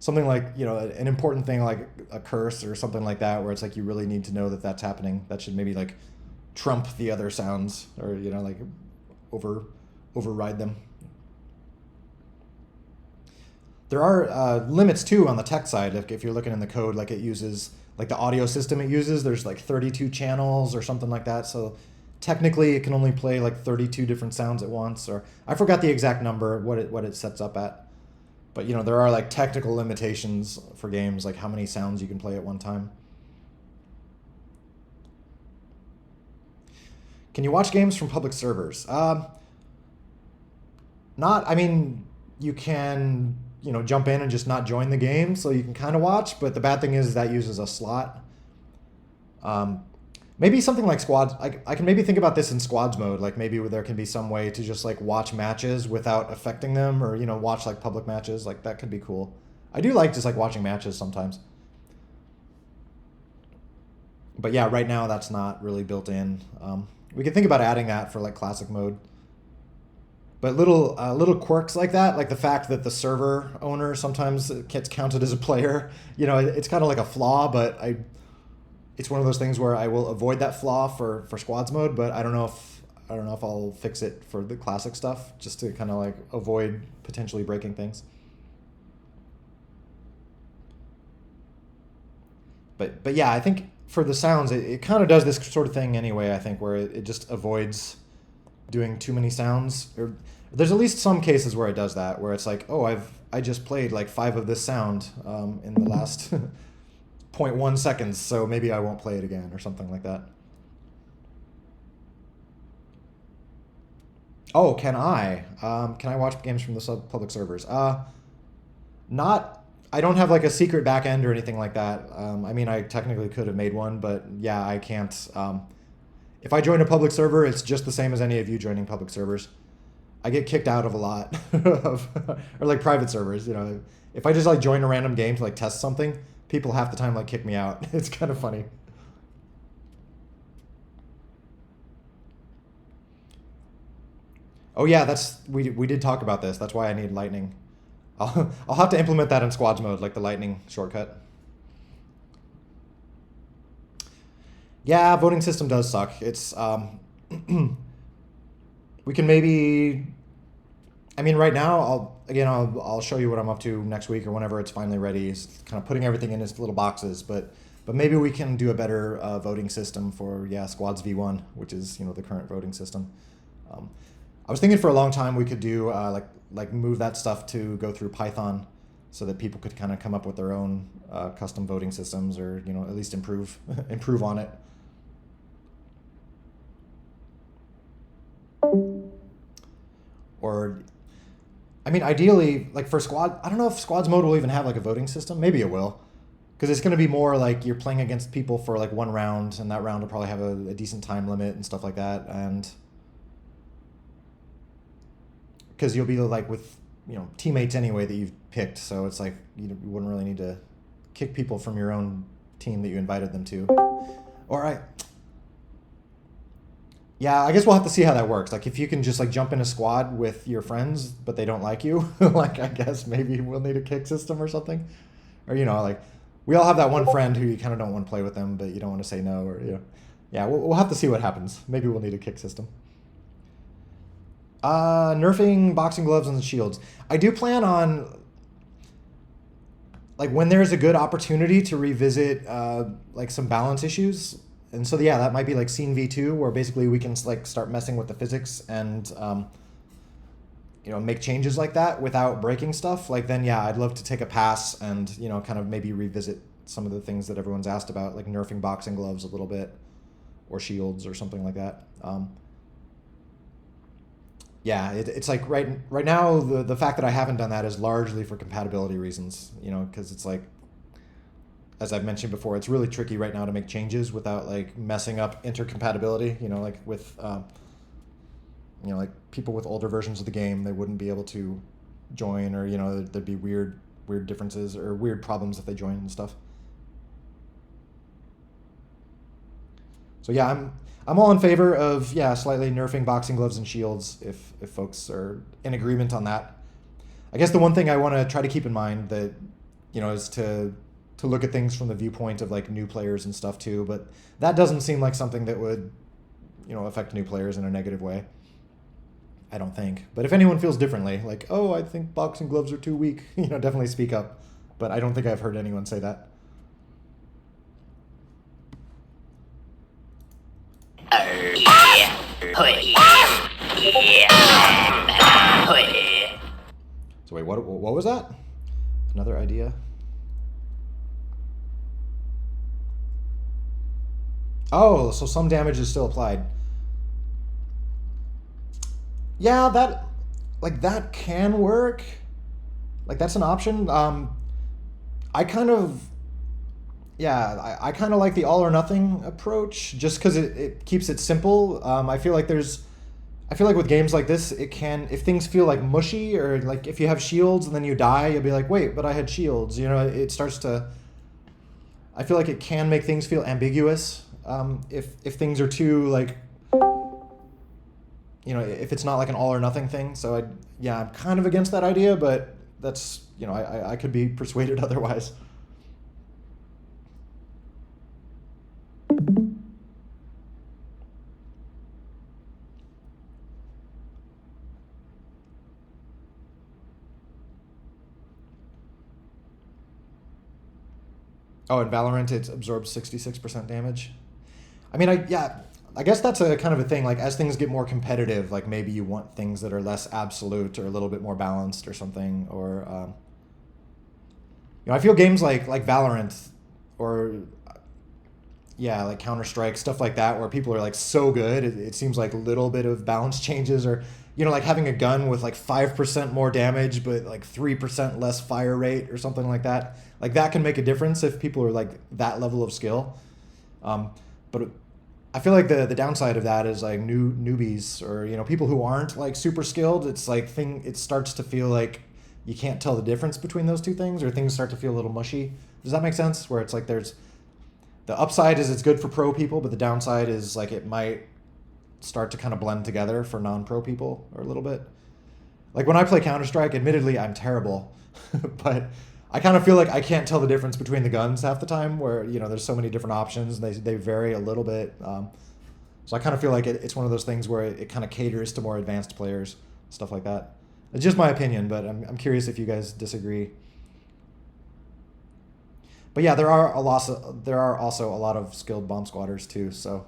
Something like, an important thing like a curse or something like that, where it's like you really need to know that that's happening. That should maybe like trump the other sounds, or, like override them. There are limits too on the tech side. If you're looking in the code, like it uses, like the audio system it uses, there's like 32 channels or something like that. So technically it can only play like 32 different sounds at once, or I forgot the exact number, what it sets up at. But, there are like technical limitations for games, like how many sounds you can play at one time. Can you watch games from public servers? You can, jump in and just not join the game, so you can kind of watch, but the bad thing is that uses a slot. Maybe something like squads. I can maybe think about this in squads mode. Like maybe there can be some way to just like watch matches without affecting them, or watch like public matches. Like that could be cool. I do like just like watching matches sometimes. But yeah, right now that's not really built in. We could think about adding that for like classic mode. But little quirks like that, like the fact that the server owner sometimes gets counted as a player, it's kind of like a flaw, but it's one of those things where I will avoid that flaw for squads mode, but I don't know if I'll fix it for the classic stuff, just to kind of like avoid potentially breaking things. But yeah, I think for the sounds, it kind of does this sort of thing anyway, I think, where it just avoids doing too many sounds. Or there's at least some cases where it does that, where it's like, oh, I just played like 5 of this sound in the last 0.1 seconds, so maybe I won't play it again or something like that. Oh, can I watch games from the public servers? Not. I don't have like a secret back end or anything like that. I technically could have made one, but yeah, I can't. If I join a public server, it's just the same as any of you joining public servers. I get kicked out of a lot or like private servers. If I just like join a random game to like test something, people half the time like kick me out. It's kind of funny. Oh yeah, we did talk about this. That's why I need lightning. I'll have to implement that in squads mode, like the lightning shortcut. Yeah, voting system does suck. It's we can maybe. Right now I'll show you what I'm up to next week or whenever it's finally ready. Is kind of putting everything in its little boxes, but maybe we can do a better voting system for squads V1, which is the current voting system. I was thinking for a long time we could do like move that stuff to go through Python, so that people could kind of come up with their own custom voting systems, or at least improve on it. Or, ideally, like for squad, I don't know if squads mode will even have like a voting system. Maybe it will, because it's going to be more like you're playing against people for like one round, and that round will probably have a decent time limit and stuff like that, and because you'll be like with teammates anyway that you've picked, so it's like you wouldn't really need to kick people from your own team that you invited them to. All right. Yeah, I guess we'll have to see how that works. Like, if you can just like jump in a squad with your friends, but they don't like you, like I guess maybe we'll need a kick system or something, or like we all have that one friend who you kind of don't want to play with them, but you don't want to say no, or yeah, we'll have to see what happens. Maybe we'll need a kick system. Nerfing boxing gloves and shields. I do plan on, like, when there's a good opportunity to revisit like some balance issues. And so yeah, that might be like Scene V2, where basically we can like start messing with the physics and make changes like that without breaking stuff. Like, then yeah, I'd love to take a pass and kind of maybe revisit some of the things that everyone's asked about, like nerfing boxing gloves a little bit, or shields or something like that. Yeah, it's like right now the fact that I haven't done that is largely for compatibility reasons, because it's like, as I've mentioned before, it's really tricky right now to make changes without like messing up intercompatibility, like with like people with older versions of the game, they wouldn't be able to join, or there'd be weird differences or weird problems if they join and stuff. So yeah, I'm all in favor of slightly nerfing boxing gloves and shields if folks are in agreement on that. I guess the one thing I want to try to keep in mind that is to look at things from the viewpoint of like new players and stuff too, but that doesn't seem like something that would affect new players in a negative way, I don't think. But if anyone feels differently, like, oh, I think boxing gloves are too weak, definitely speak up. But I don't think I've heard anyone say that. So wait, what was that? Another idea? Oh, so some damage is still applied. Yeah, that can work. Like, that's an option. I kind of like the all or nothing approach, just because it keeps it simple. I feel like with games like this, it can, if things feel like mushy, or like if you have shields and then you die, you'll be like, wait, but I had shields. It starts to, I feel like it can make things feel ambiguous. If things are too like, if it's not like an all or nothing thing. So I'm kind of against that idea, but that's, I could be persuaded otherwise. Oh, in Valorant, it absorbs 66% damage. I mean, I guess that's a kind of a thing. Like, as things get more competitive, like maybe you want things that are less absolute or a little bit more balanced or something. Or, I feel games like Valorant or, like Counter-Strike, stuff like that, where people are like so good, it seems like a little bit of balance changes, or, like having a gun with like 5% more damage, but like 3% less fire rate or something like that. Like, that can make a difference if people are like that level of skill. But I feel like the downside of that is like newbies, or people who aren't like super skilled. It's like it starts to feel like you can't tell the difference between those two things, or things start to feel a little mushy. Does that make sense? Where it's like there's the upside is it's good for pro people, but the downside is like it might start to kind of blend together for non-pro people or a little bit. Like, when I play Counter-Strike, admittedly I'm terrible, but I kind of feel like I can't tell the difference between the guns half the time, where, there's so many different options, and they vary a little bit. So I kind of feel like it's one of those things where it kind of caters to more advanced players, stuff like that. It's just my opinion, but I'm curious if you guys disagree. But yeah, there are also a lot of skilled bomb squatters too, so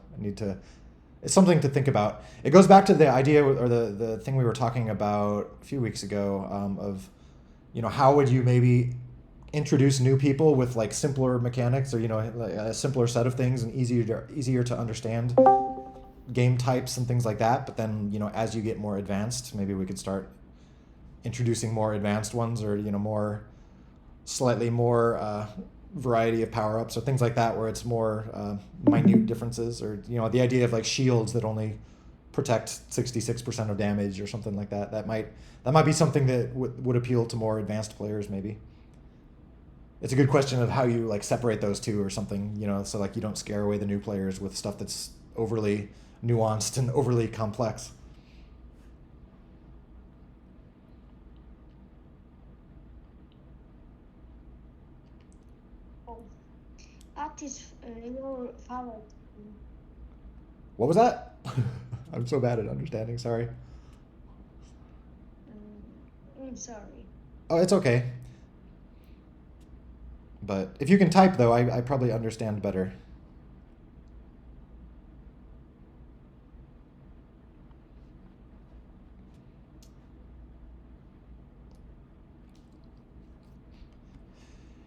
it's something to think about. It goes back to the idea, or the thing we were talking about a few weeks ago, of, how would you maybe introduce new people with like simpler mechanics, or a simpler set of things, and easier to understand game types and things like that. But then, as you get more advanced, maybe we could start introducing more advanced ones, or slightly more variety of power-ups or things like that where it's more minute differences, or the idea of like shields that only protect 66% of damage or something like that. That might be something that would appeal to more advanced players maybe. It's a good question of how you like separate those two or something, so like you don't scare away the new players with stuff that's overly nuanced and overly complex. What is your favorite? What was that? I'm so bad at understanding, sorry. I'm sorry. Oh, it's okay. But if you can type, though, I probably understand better.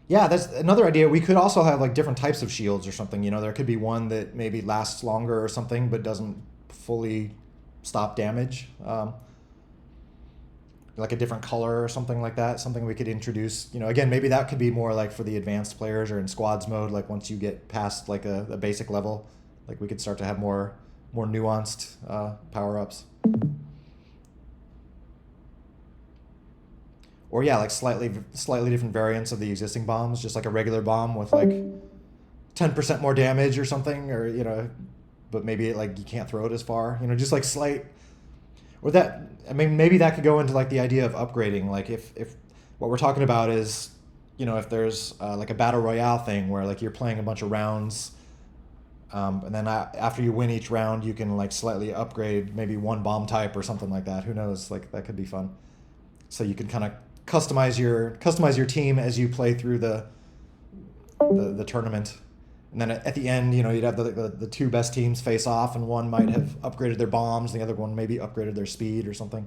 Yeah, that's another idea. We could also have like different types of shields or something. There could be one that maybe lasts longer or something, but doesn't fully stop damage. Like a different color or something like that. Something we could introduce. Again, maybe that could be more like for the advanced players or in squads mode. Like once you get past like a basic level, like we could start to have more nuanced power ups. Or yeah, like slightly different variants of the existing bombs, just like a regular bomb with like 10% more damage or something, or but maybe like you can't throw it as far, just like slight. Or that, I mean, maybe that could go into like the idea of upgrading. Like if what we're talking about is, if there's like a battle royale thing where like you're playing a bunch of rounds, and then after you win each round, you can like slightly upgrade maybe one bomb type or something like that. Who knows? Like that could be fun. So you can kind of customize your team as you play through the tournament, and then at the end, you'd have the two best teams face off, and one might have upgraded their bombs, the other one maybe upgraded their speed or something.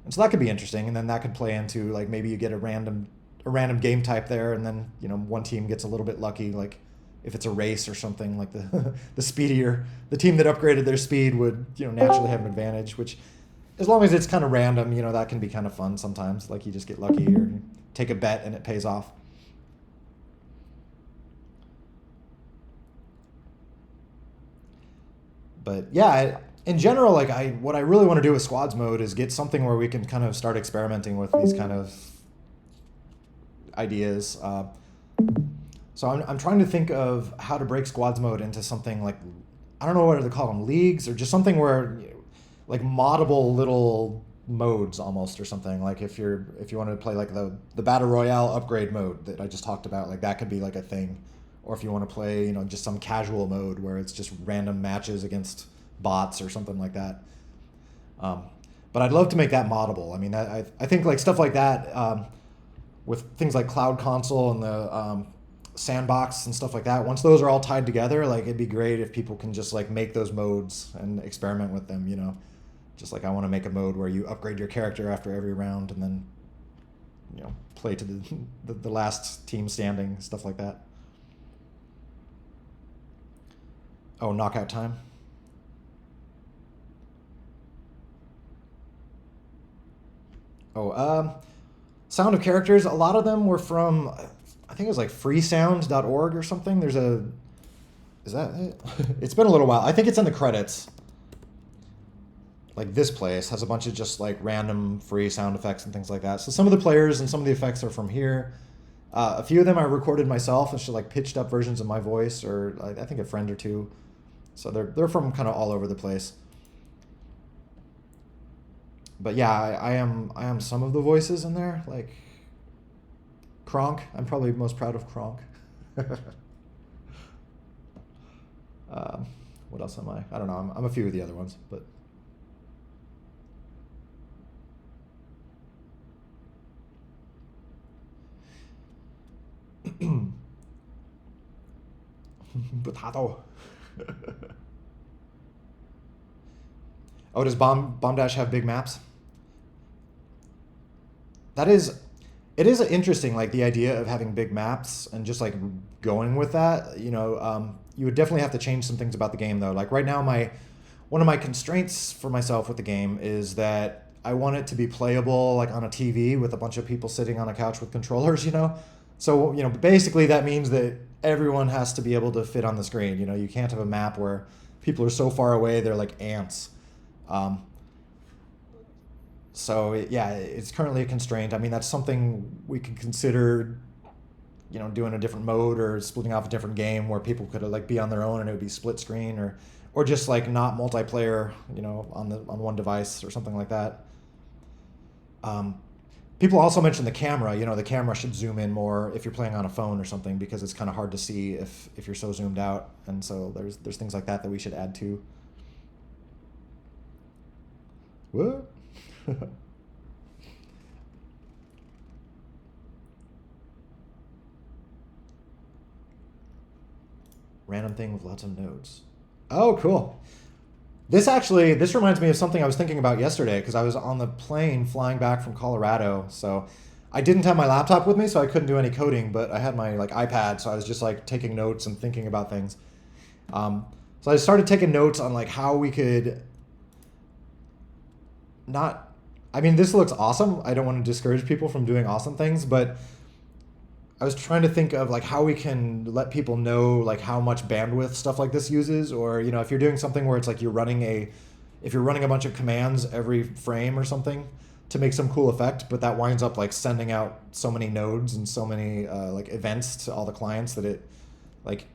And so that could be interesting, and then that could play into like maybe you get a random game type there, and then one team gets a little bit lucky, like if it's a race or something, like the team that upgraded their speed would naturally have an advantage, which, as long as it's kind of random, that can be kind of fun sometimes. Like you just get lucky or take a bet and it pays off. But yeah, in general, like what I really want to do with squads mode is get something where we can kind of start experimenting with these kind of ideas. So I'm trying to think of how to break squads mode into something like, I don't know what to call them, leagues, or just something where like moddable little modes almost, or something. Like if you want to play like the battle royale upgrade mode that I just talked about, like that could be like a thing. Or if you want to play just some casual mode where it's just random matches against bots or something like that. But I'd love to make that moddable. I mean, I think like stuff like that, with things like Cloud Console and the sandbox and stuff like that, once those are all tied together, like it'd be great if people can just like make those modes and experiment with them. Just like I want to make a mode where you upgrade your character after every round and then play to the last team standing, stuff like that. Oh, knockout time. Sound of characters, a lot of them were from, I think it was like freesound.org or something. Is that it? It's been a little while. I think it's in the credits. Like this place has a bunch of just like random free sound effects and things like that. So some of the players and some of the effects are from here. A few of them I recorded myself. It's just like pitched up versions of my voice, or I think a friend or two. So they're from kind of all over the place. But yeah, I am some of the voices in there, like Kronk. I'm probably most proud of Kronk. What else am I? I don't know. I'm a few of the other ones, but. Potato. Oh, does Bomb Dash have big maps? It is interesting, like the idea of having big maps and just like going with that. You would definitely have to change some things about the game though. Like right now, one of my constraints for myself with the game is that I want it to be playable like on a TV with a bunch of people sitting on a couch with controllers. So, basically that means that everyone has to be able to fit on the screen. You can't have a map where people are so far away they're like ants. Um, so, yeah, it's currently a constraint. I mean, that's something we could consider, doing a different mode or splitting off a different game where people could like be on their own and it would be split screen, or just like not multiplayer, on one device or something like that. People also mentioned the camera. The camera should zoom in more if you're playing on a phone or something, because it's kind of hard to see if you're so zoomed out. And so there's things like that we should add too. What? Random thing with lots of nodes. Oh, cool. This reminds me of something I was thinking about yesterday, because I was on the plane flying back from Colorado. So I didn't have my laptop with me, so I couldn't do any coding, but I had my like iPad, so I was just like taking notes and thinking about things. So I started taking notes on like how we could not. I mean, this looks awesome. I don't want to discourage people from doing awesome things, but I was trying to think of like how we can let people know like how much bandwidth stuff like this uses, or if you're doing something where it's like if you're running a bunch of commands every frame or something to make some cool effect, but that winds up like sending out so many nodes and so many like events to all the clients that it like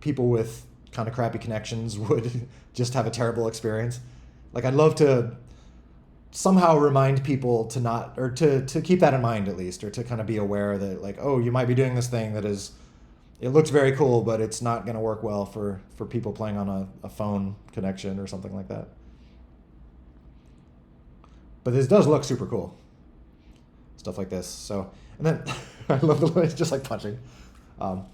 people with kind of crappy connections would just have a terrible experience. Like I'd love to somehow remind people to not, or to keep that in mind at least, or to kind of be aware that like, oh, you might be doing this thing that it looks very cool, but it's not going to work well for people playing on a phone connection or something like that. But this does look super cool. Stuff like this. So, and then I love the way it's just like punching. And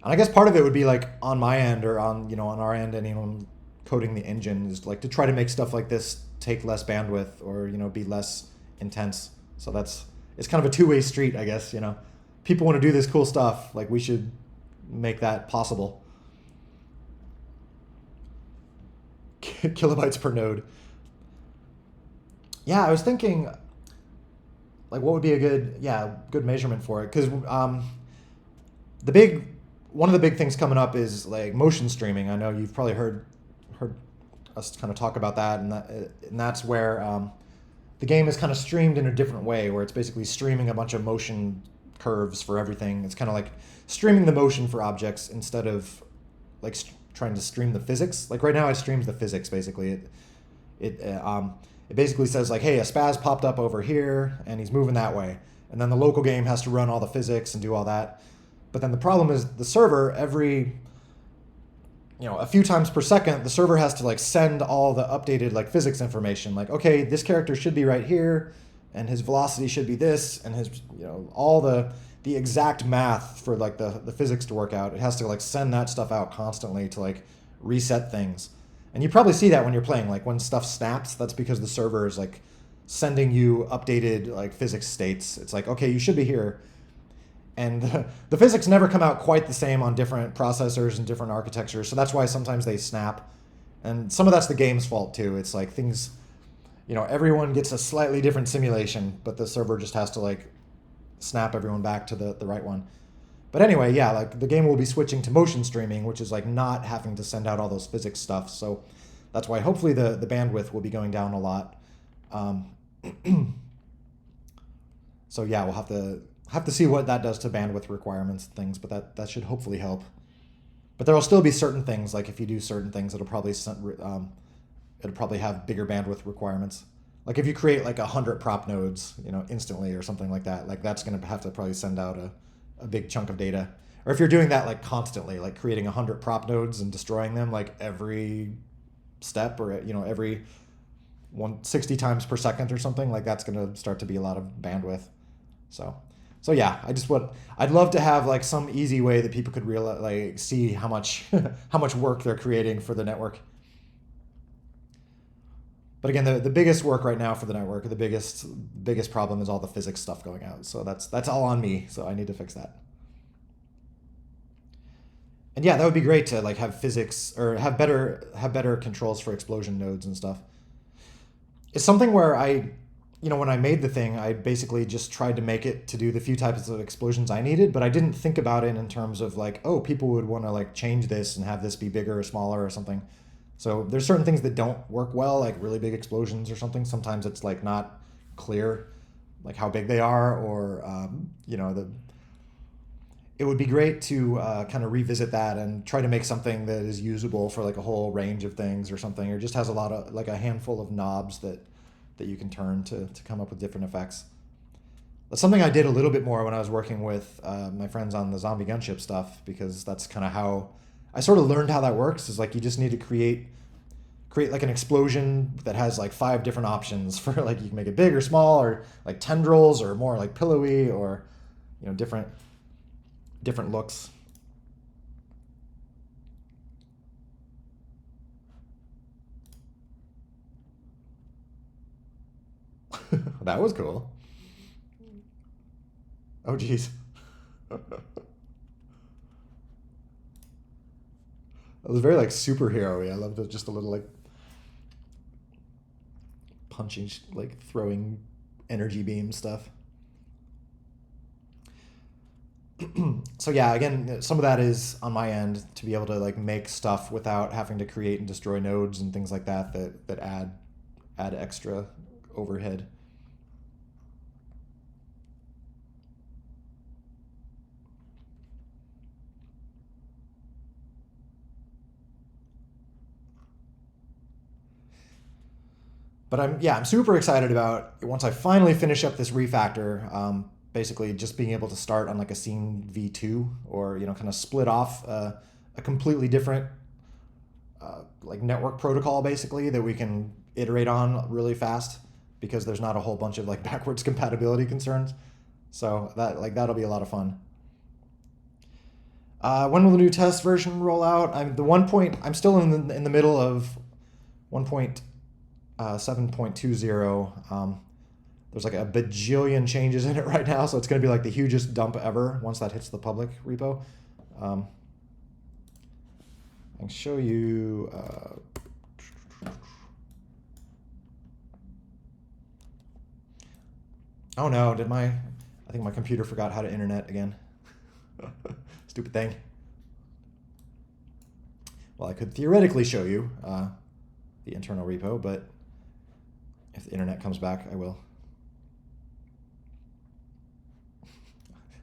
I guess part of it would be like on my end or on our end, anyone coding the engine is like to try to make stuff like this take less bandwidth or be less intense. So it's kind of a two-way street, I guess. People want to do this cool stuff, like we should make that possible. Kilobytes per node. Yeah, I was thinking like what would be a good measurement for it, because one of the big things coming up is like motion streaming. I know you've probably heard us kind of talk about that, and that's where the game is kind of streamed in a different way, where it's basically streaming a bunch of motion curves for everything. It's kind of like streaming the motion for objects instead of like trying to stream the physics. Like right now, it streams the physics basically. It basically says like, hey, a spaz popped up over here and he's moving that way, and then the local game has to run all the physics and do all that. But then the problem is the server a few times per second, the server has to like send all the updated like physics information. Like, okay, this character should be right here, and his velocity should be this, and his all the exact math for like the physics to work out. It has to like send that stuff out constantly to like reset things. And you probably see that when you're playing, like when stuff snaps, that's because the server is like sending you updated like physics states. It's like, okay, you should be here. And the physics never come out quite the same on different processors and different architectures. So that's why sometimes they snap. And some of that's the game's fault too. It's like things, everyone gets a slightly different simulation, but the server just has to like snap everyone back to the right one. But anyway, yeah, like the game will be switching to motion streaming, which is like not having to send out all those physics stuff. So that's why hopefully the bandwidth will be going down a lot. So yeah, we'll have to see what that does to bandwidth requirements and things, but that should hopefully help. But there will still be certain things, like if you do certain things, it'll probably have bigger bandwidth requirements. Like if you create like 100 prop nodes, instantly or something like that, like that's going to have to probably send out a big chunk of data. Or if you're doing that like constantly, like creating 100 prop nodes and destroying them like every step, or every 160 times per second or something, like that's going to start to be a lot of bandwidth. So yeah, I'd love to have like some easy way that people could like see how much work they're creating for the network. But again, the biggest work right now for the network, the biggest problem is all the physics stuff going out. So that's all on me. So I need to fix that. And yeah, that would be great to like have physics or have better controls for explosion nodes and stuff. It's something where when I made the thing, I basically just tried to make it to do the few types of explosions I needed, but I didn't think about it in terms of like, oh, people would want to like change this and have this be bigger or smaller or something. So there's certain things that don't work well, like really big explosions or something. Sometimes it's like not clear, like how big they are, or it would be great to kind of revisit that and try to make something that is usable for like a whole range of things or something, or just has a lot of like a handful of knobs that you can turn to come up with different effects. That's something I did a little bit more when I was working with my friends on the zombie gunship stuff, because that's kind of how I sort of learned how that works. Is like you just need to create like an explosion that has like 5 different options for like you can make it big or small, or like tendrils, or more like pillowy, or different looks. That was cool. Oh geez. It was very like superhero-y. I loved it, just a little like punching, like throwing energy beam stuff. So yeah, again, some of that is on my end to be able to like make stuff without having to create and destroy nodes and things like that add extra overhead. But I'm super excited about once I finally finish up this refactor. Basically, just being able to start on like a scene v2, or kind of split off a completely different like network protocol, basically, that we can iterate on really fast, because there's not a whole bunch of like backwards compatibility concerns. So that'll be a lot of fun. When will the new test version roll out? I'm still in the middle of 1.7.20. There's like a bajillion changes in it right now, so it's going to be like the hugest dump ever once that hits the public repo. I can show you. Oh no! I think my computer forgot how to internet again. Stupid thing. Well, I could theoretically show you the internal repo, but if the internet comes back, I will.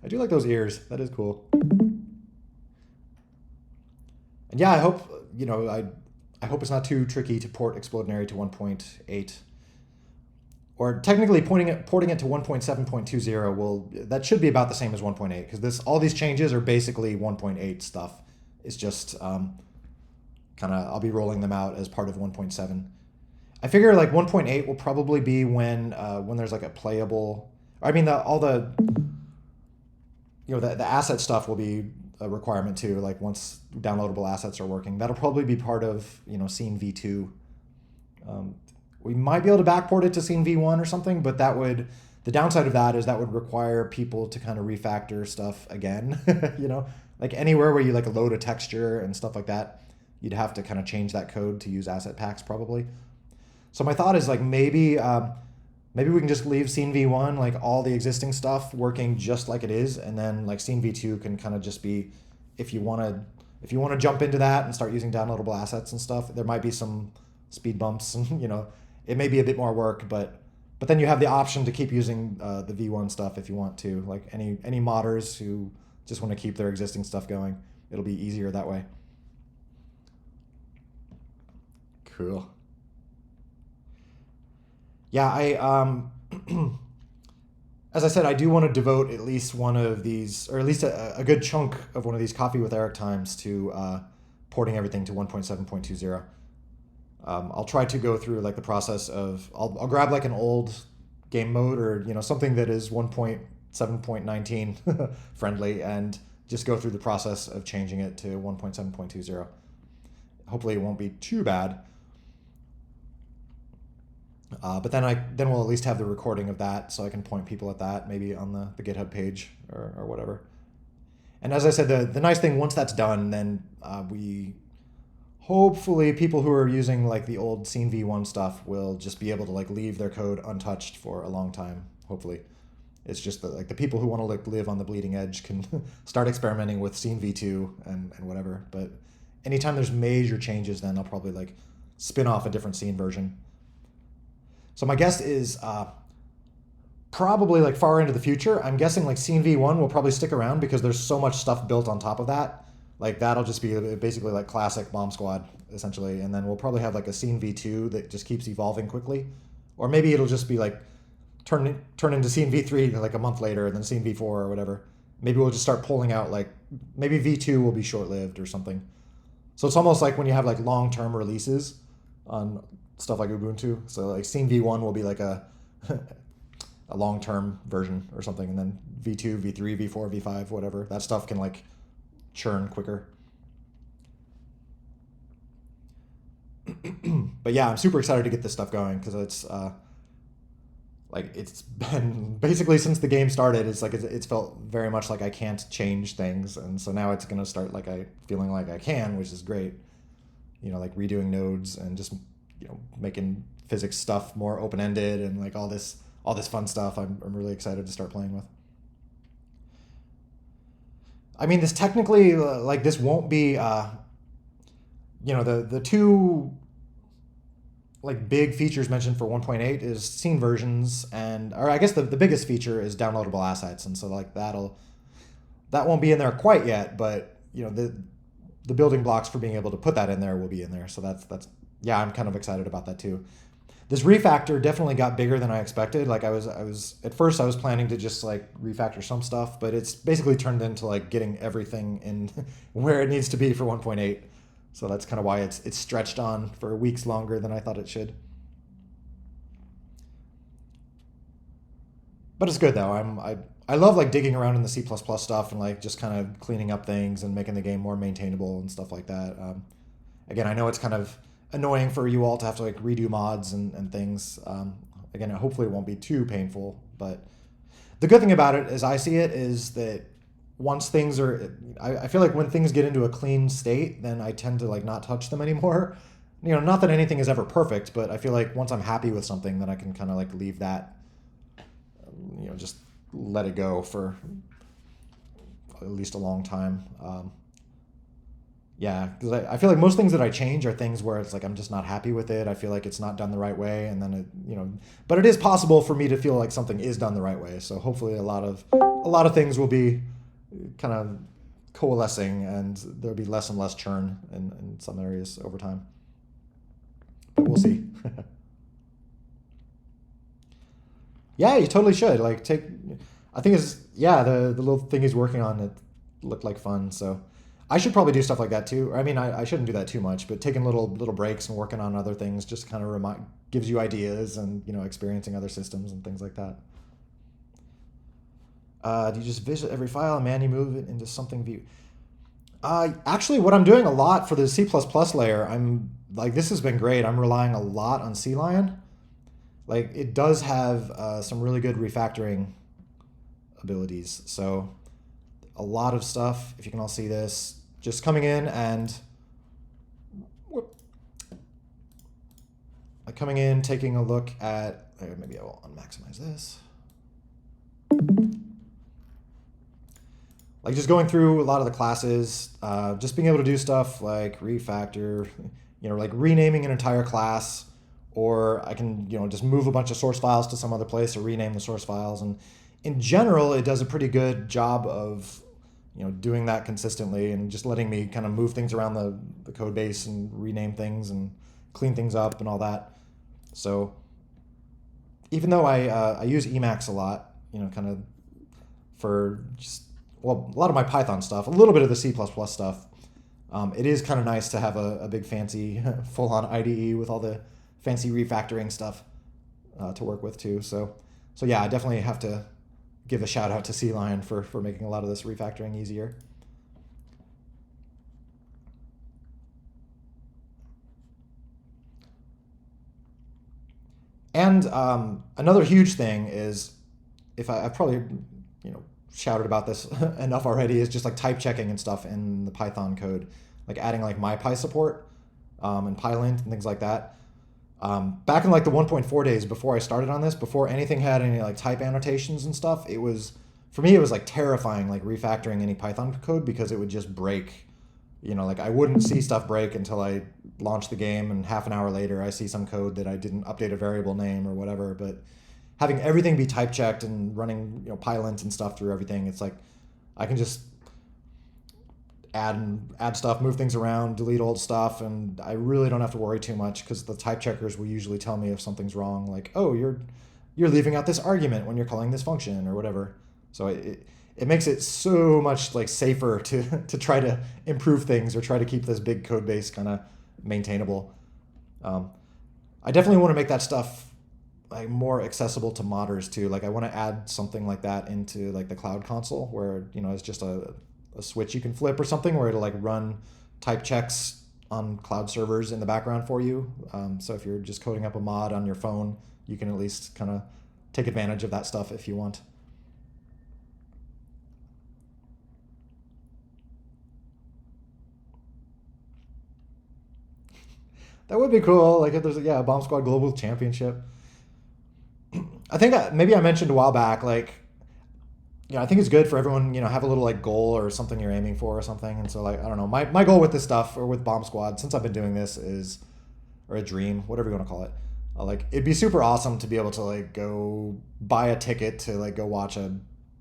I do like those ears. That is cool. And yeah, I hope I hope it's not too tricky to port Explodinary to 1.8, or technically porting it to 1.7.20 that should be about the same as 1.8, because all these changes are basically 1.8 stuff. It's just kind of I'll be rolling them out as part of 1.7. I figure like 1.8 will probably be when there's like a playable. I mean the asset stuff will be a requirement too. Like once downloadable assets are working, that'll probably be part of scene v2. We might be able to backport it to scene v1 or something, but the downside of that is that would require people to kind of refactor stuff again. Like anywhere where you like load a texture and stuff like that, you'd have to kind of change that code to use asset packs probably. So my thought is like maybe we can just leave scene v1, like all the existing stuff working just like it is, and then like scene v2 can kind of just be, if you want to jump into that and start using downloadable assets and stuff, there might be some speed bumps, and it may be a bit more work, but then you have the option to keep using the v1 stuff if you want to. Like any modders who just want to keep their existing stuff going, it'll be easier that way. Cool. Yeah, as I said, I do want to devote at least one of these, or at least a good chunk of one of these Coffee with Eric times to porting everything to 1.7.20. I'll try to go through like the process of, I'll grab like an old game mode, or something that is 1.7.19 friendly, and just go through the process of changing it to 1.7.20. Hopefully it won't be too bad. But then we'll at least have the recording of that, so I can point people at that, maybe on the GitHub page or whatever. And as I said, the nice thing, once that's done, then we hopefully people who are using like the old Scene V1 stuff will just be able to like leave their code untouched for a long time. Hopefully, it's just that like the people who want to like live on the bleeding edge can start experimenting with Scene V2 and whatever. But anytime there's major changes, then I'll probably like spin off a different scene version. So my guess is probably like far into the future. I'm guessing like Scene V1 will probably stick around because there's so much stuff built on top of that. Like that'll just be basically like classic Bomb Squad essentially, and then we'll probably have like a Scene V2 that just keeps evolving quickly, or maybe it'll just be like turn into Scene V3 like a month later, and then Scene V4 or whatever. Maybe we'll just start pulling out like maybe V2 will be short lived or something. So it's almost like when you have like long term releases on stuff like Ubuntu. So like Scene V1 will be like a a long term version or something, and then V2, V3, V4, V5, whatever. That stuff can like churn quicker. But yeah, I'm super excited to get this stuff going because it's like it's been basically since the game started. It's like it's felt very much like I can't change things, and so now it's gonna start like feeling like I can, which is great. You know, like redoing nodes and just making physics stuff more open ended and like all this fun stuff. I'm really excited to start playing with. I mean, this technically, like, this won't be, the two, like, big features mentioned for 1.8 is scene versions, or I guess the biggest feature is downloadable assets, and so, like, that won't be in there quite yet, but, the building blocks for being able to put that in there will be in there, so that's yeah, I'm kind of excited about that, too. This refactor definitely got bigger than I expected. Like I was at first I was planning to just like refactor some stuff, but it's basically turned into like getting everything in where it needs to be for 1.8. So that's kind of why it's stretched on for weeks longer than I thought it should. But it's good though. I love like digging around in the C++ stuff and like just kind of cleaning up things and making the game more maintainable and stuff like that. Again, I know it's kind of annoying for you all to have to like redo mods and things. Again, hopefully it won't be too painful, but the good thing about it as I see it is that once things are, I feel like when things get into a clean state, then I tend to like not touch them anymore. Not that anything is ever perfect, but I feel like once I'm happy with something, then I can kind of like leave that, just let it go for at least a long time. Yeah, because I feel like most things that I change are things where it's like I'm just not happy with it. I feel like it's not done the right way, and then but it is possible for me to feel like something is done the right way. So hopefully a lot of things will be kind of coalescing, and there'll be less and less churn in some areas over time. But we'll see. Yeah, you totally should I think the little thing he's working on, it looked like fun, so. I should probably do stuff like that too. I mean, I shouldn't do that too much, but taking little breaks and working on other things just kind of gives you ideas and experiencing other systems and things like that. Do you just visit every file and manually move it into something view? Actually, what I'm doing a lot for the C++ layer, I'm like this has been great. I'm relying a lot on CLion. Like it does have some really good refactoring abilities, so. A lot of stuff, if you can all see this, just coming in and taking a look at, maybe I will unmaximize this. Like just going through a lot of the classes, just being able to do stuff like refactor, like renaming an entire class, or I can, just move a bunch of source files to some other place or rename the source files. And in general, it does a pretty good job of doing that consistently and just letting me kind of move things around the code base and rename things and clean things up and all that. So even though I use Emacs a lot, kind of for just, a lot of my Python stuff, a little bit of the C++ stuff, it is kind of nice to have a big fancy full-on IDE with all the fancy refactoring stuff to work with too. So yeah, I definitely have to give a shout out to CLion for making a lot of this refactoring easier. And another huge thing is, if I've probably shouted about this enough already, is just like type checking and stuff in the Python code, like adding like MyPy support. and Pylint and things like that. Back in like the 1.4 days before I started on this, before anything had any like type annotations and stuff, it was, for me, it was like terrifying, like refactoring any Python code because it would just break. Like I wouldn't see stuff break until I launched the game, and half an hour later I see some code that I didn't update a variable name or whatever. But having everything be type checked and running, Pylint and stuff through everything, it's like I can just add stuff, move things around, delete old stuff, and I really don't have to worry too much because the type checkers will usually tell me if something's wrong, like, oh, you're leaving out this argument when you're calling this function or whatever. So it makes it so much like safer to try to improve things or try to keep this big code base kind of maintainable. I definitely want to make that stuff like more accessible to modders too. Like I want to add something like that into like the cloud console where it's just a switch you can flip or something where it'll like run type checks on cloud servers in the background for you. So if you're just coding up a mod on your phone, you can at least kind of take advantage of that stuff if you want. That would be cool. Like if there's a Bomb Squad Global Championship. I think maybe I mentioned a while back, like, I think it's good for everyone, have a little like goal or something you're aiming for or something. And so like, I don't know, my goal with this stuff or with Bomb Squad, since I've been doing this is, or a dream, whatever you want to call it. Like it'd be super awesome to be able to like go buy a ticket to like go watch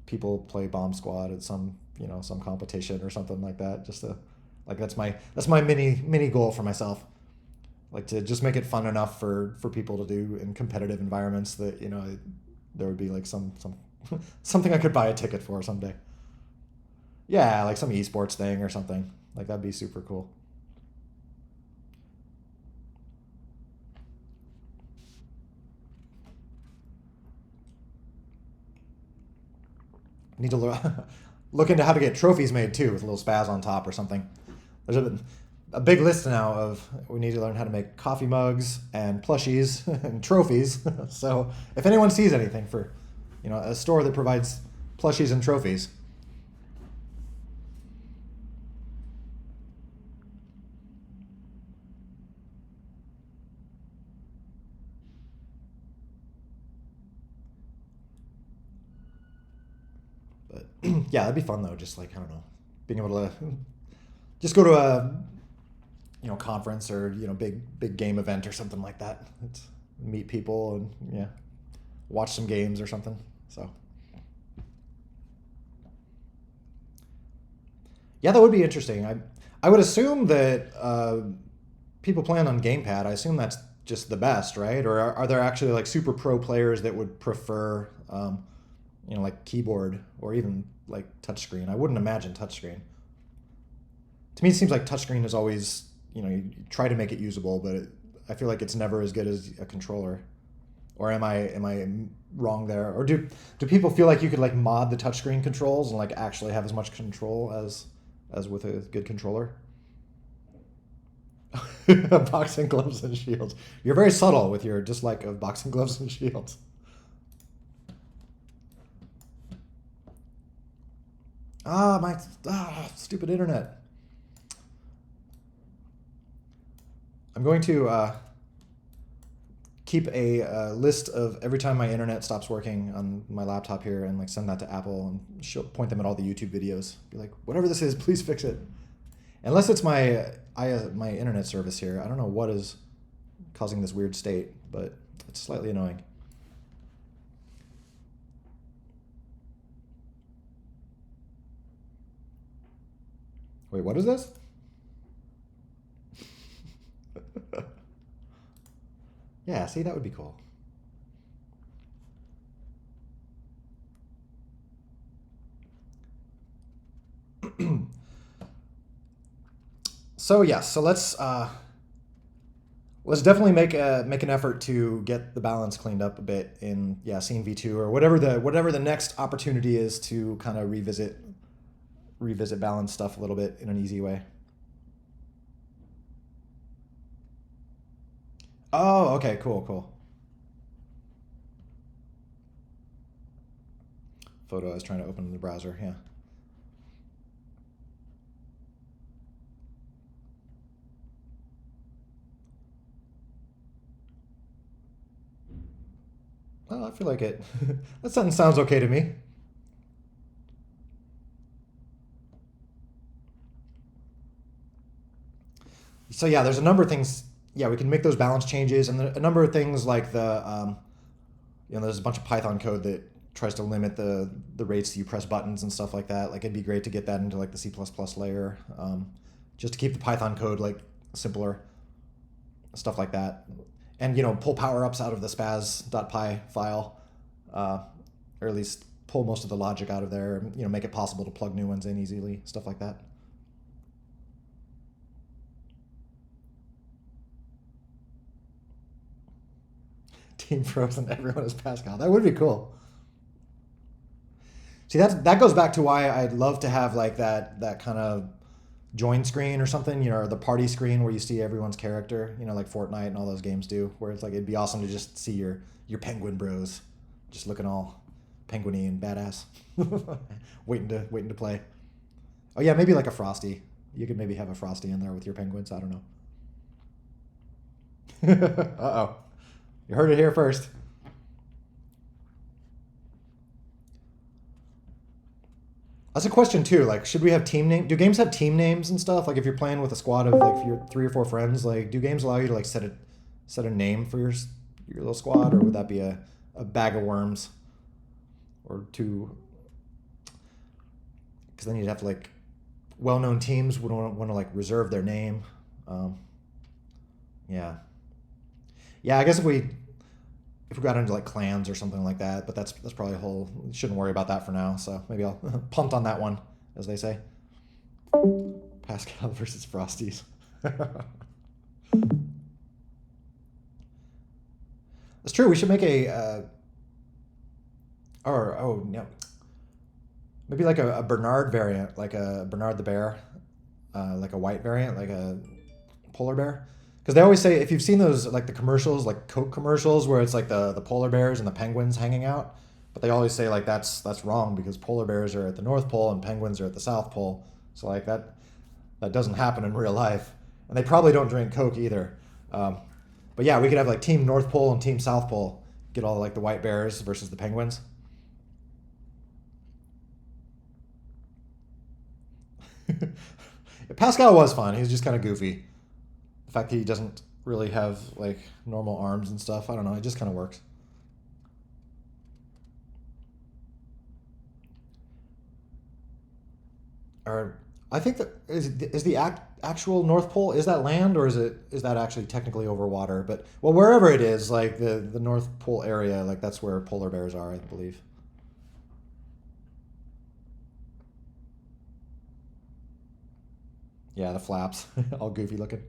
people play Bomb Squad at some, some competition or something like that. Just to like, that's my mini goal for myself. Like to just make it fun enough for people to do in competitive environments that, there would be like some something I could buy a ticket for someday. Yeah, like some esports thing or something. Like that'd be super cool. I need to look into how to get trophies made too, with a little spaz on top or something. There's a big list now of we need to learn how to make coffee mugs and plushies and trophies. So if anyone sees anything for, a store that provides plushies and trophies. But yeah, that'd be fun though. Just like, I don't know, being able to just go to a conference or big game event or something like that. Meet people and watch some games or something. So yeah, that would be interesting. I would assume that people playing on gamepad, I assume that's just the best, right? Or are there actually like super pro players that would prefer like keyboard or even like touchscreen? I wouldn't imagine touchscreen. To me, it seems like touchscreen is always, you try to make it usable, but I feel like it's never as good as a controller. Or am I wrong there? Or do people feel like you could like mod the touchscreen controls and like actually have as much control as with a good controller? Boxing gloves and shields. You're very subtle with your dislike of boxing gloves and shields. My stupid internet. I'm going to keep a list of every time my internet stops working on my laptop here and like send that to Apple and point them at all the YouTube videos. Be like, whatever this is, please fix it. Unless it's my internet service here. I don't know what is causing this weird state, but it's slightly annoying. Wait, what is this? Yeah, see, that would be cool. So yes, so let's definitely make an effort to get the balance cleaned up a bit in Scene V2 or whatever the next opportunity is to kind of revisit balance stuff a little bit in an easy way. Oh, okay, cool. Photo I was trying to open in the browser, yeah. Oh, I feel like it. That sentence sounds okay to me. So yeah, there's a number of things. Yeah, we can make those balance changes, and a number of things like there's a bunch of Python code that tries to limit the rates you press buttons and stuff like that. Like it'd be great to get that into like the C++ layer, just to keep the Python code like simpler, stuff like that, and pull power ups out of the spaz.py file, or at least pull most of the logic out of there. Make it possible to plug new ones in easily, stuff like that. Team Frozen, everyone is Pascal. That would be cool. See, that goes back to why I'd love to have like that kind of join screen or something, or the party screen where you see everyone's character, like Fortnite and all those games do, where it's like it'd be awesome to just see your penguin bros just looking all penguiny and badass, waiting to play. Oh yeah, maybe like a Frosty. You could maybe have a Frosty in there with your penguins. I don't know. Uh-oh. You heard it here first. That's a question too. Like, should we have team name? Do games have team names and stuff? Like, if you're playing with a squad of like your 3 or 4 friends, like, do games allow you to like set a name for your little squad, or would that be a bag of worms, or two? Because then you'd have to like well-known teams would want to like reserve their name. Yeah. Yeah, I guess if we got into like clans or something like that, but that's probably a whole. Shouldn't worry about that for now. So maybe I'll punt on that one, as they say. Pascal versus Frosties. That's true. We should make maybe like a Bernard variant, like a Bernard the Bear, like a white variant, like a polar bear. Because they always say, if you've seen those, like the commercials, like Coke commercials, where it's like the polar bears and the penguins hanging out, but they always say like that's wrong because polar bears are at the North Pole and penguins are at the South Pole. So like that doesn't happen in real life, and they probably don't drink Coke either. But yeah, we could have like Team North Pole and Team South Pole, get all like the white bears versus the penguins. Pascal was fun. He was just kind of goofy. The fact that he doesn't really have like normal arms and stuff, I don't know, it just kind of works. Or I think that is the actual North Pole, is that land, or is that actually technically over water? But well, wherever it is, like the North Pole area, like that's where polar bears are, I believe. Yeah, the flaps, all goofy looking.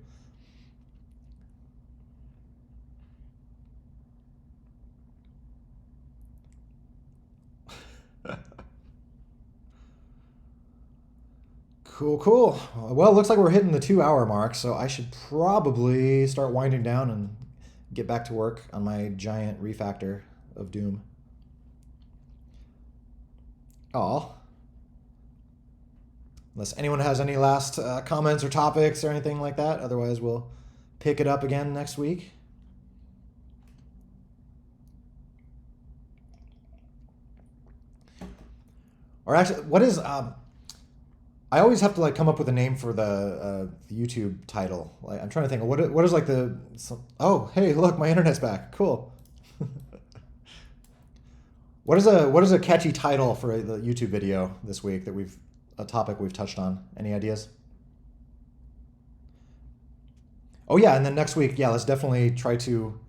Cool. Well, it looks like we're hitting the 2-hour mark, so I should probably start winding down and get back to work on my giant refactor of Doom. Aw. Unless anyone has any last comments or topics or anything like that, otherwise we'll pick it up again next week. Or actually, what is I always have to like come up with a name for the YouTube title. Like I'm trying to think of what is like oh, hey, look, my internet's back. Cool. What is a catchy title for the YouTube video this week that a topic we've touched on? Any ideas? Oh yeah, and then next week, yeah, let's definitely try to.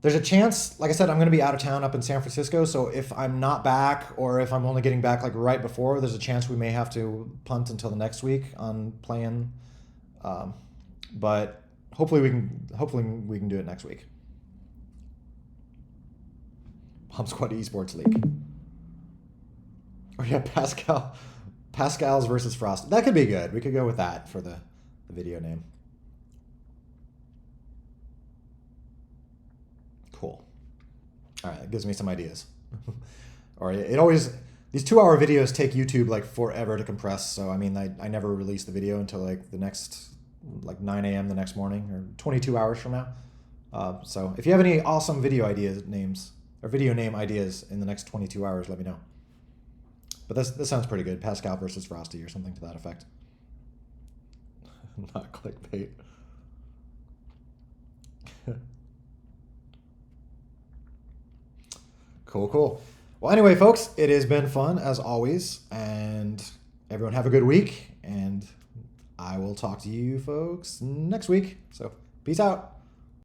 There's a chance, like I said, I'm going to be out of town up in San Francisco, so if I'm not back, or if I'm only getting back like right before, there's a chance we may have to punt until the next week on playing. But hopefully we can do it next week. Bomb Squad Esports League. Oh yeah, Pascal's versus Frost. That could be good. We could go with that for the video name. Cool. All right, that gives me some ideas. Or these 2-hour videos take YouTube like forever to compress. So I mean, I never release the video until like the next 9 a.m. the next morning, or 22 hours from now. So if you have any awesome video names ideas in the next 22 hours, let me know. But this sounds pretty good. Pascal versus Frosty or something to that effect. Not clickbait. Cool. Well, anyway, folks, it has been fun as always, and everyone have a good week, and I will talk to you folks next week. So peace out.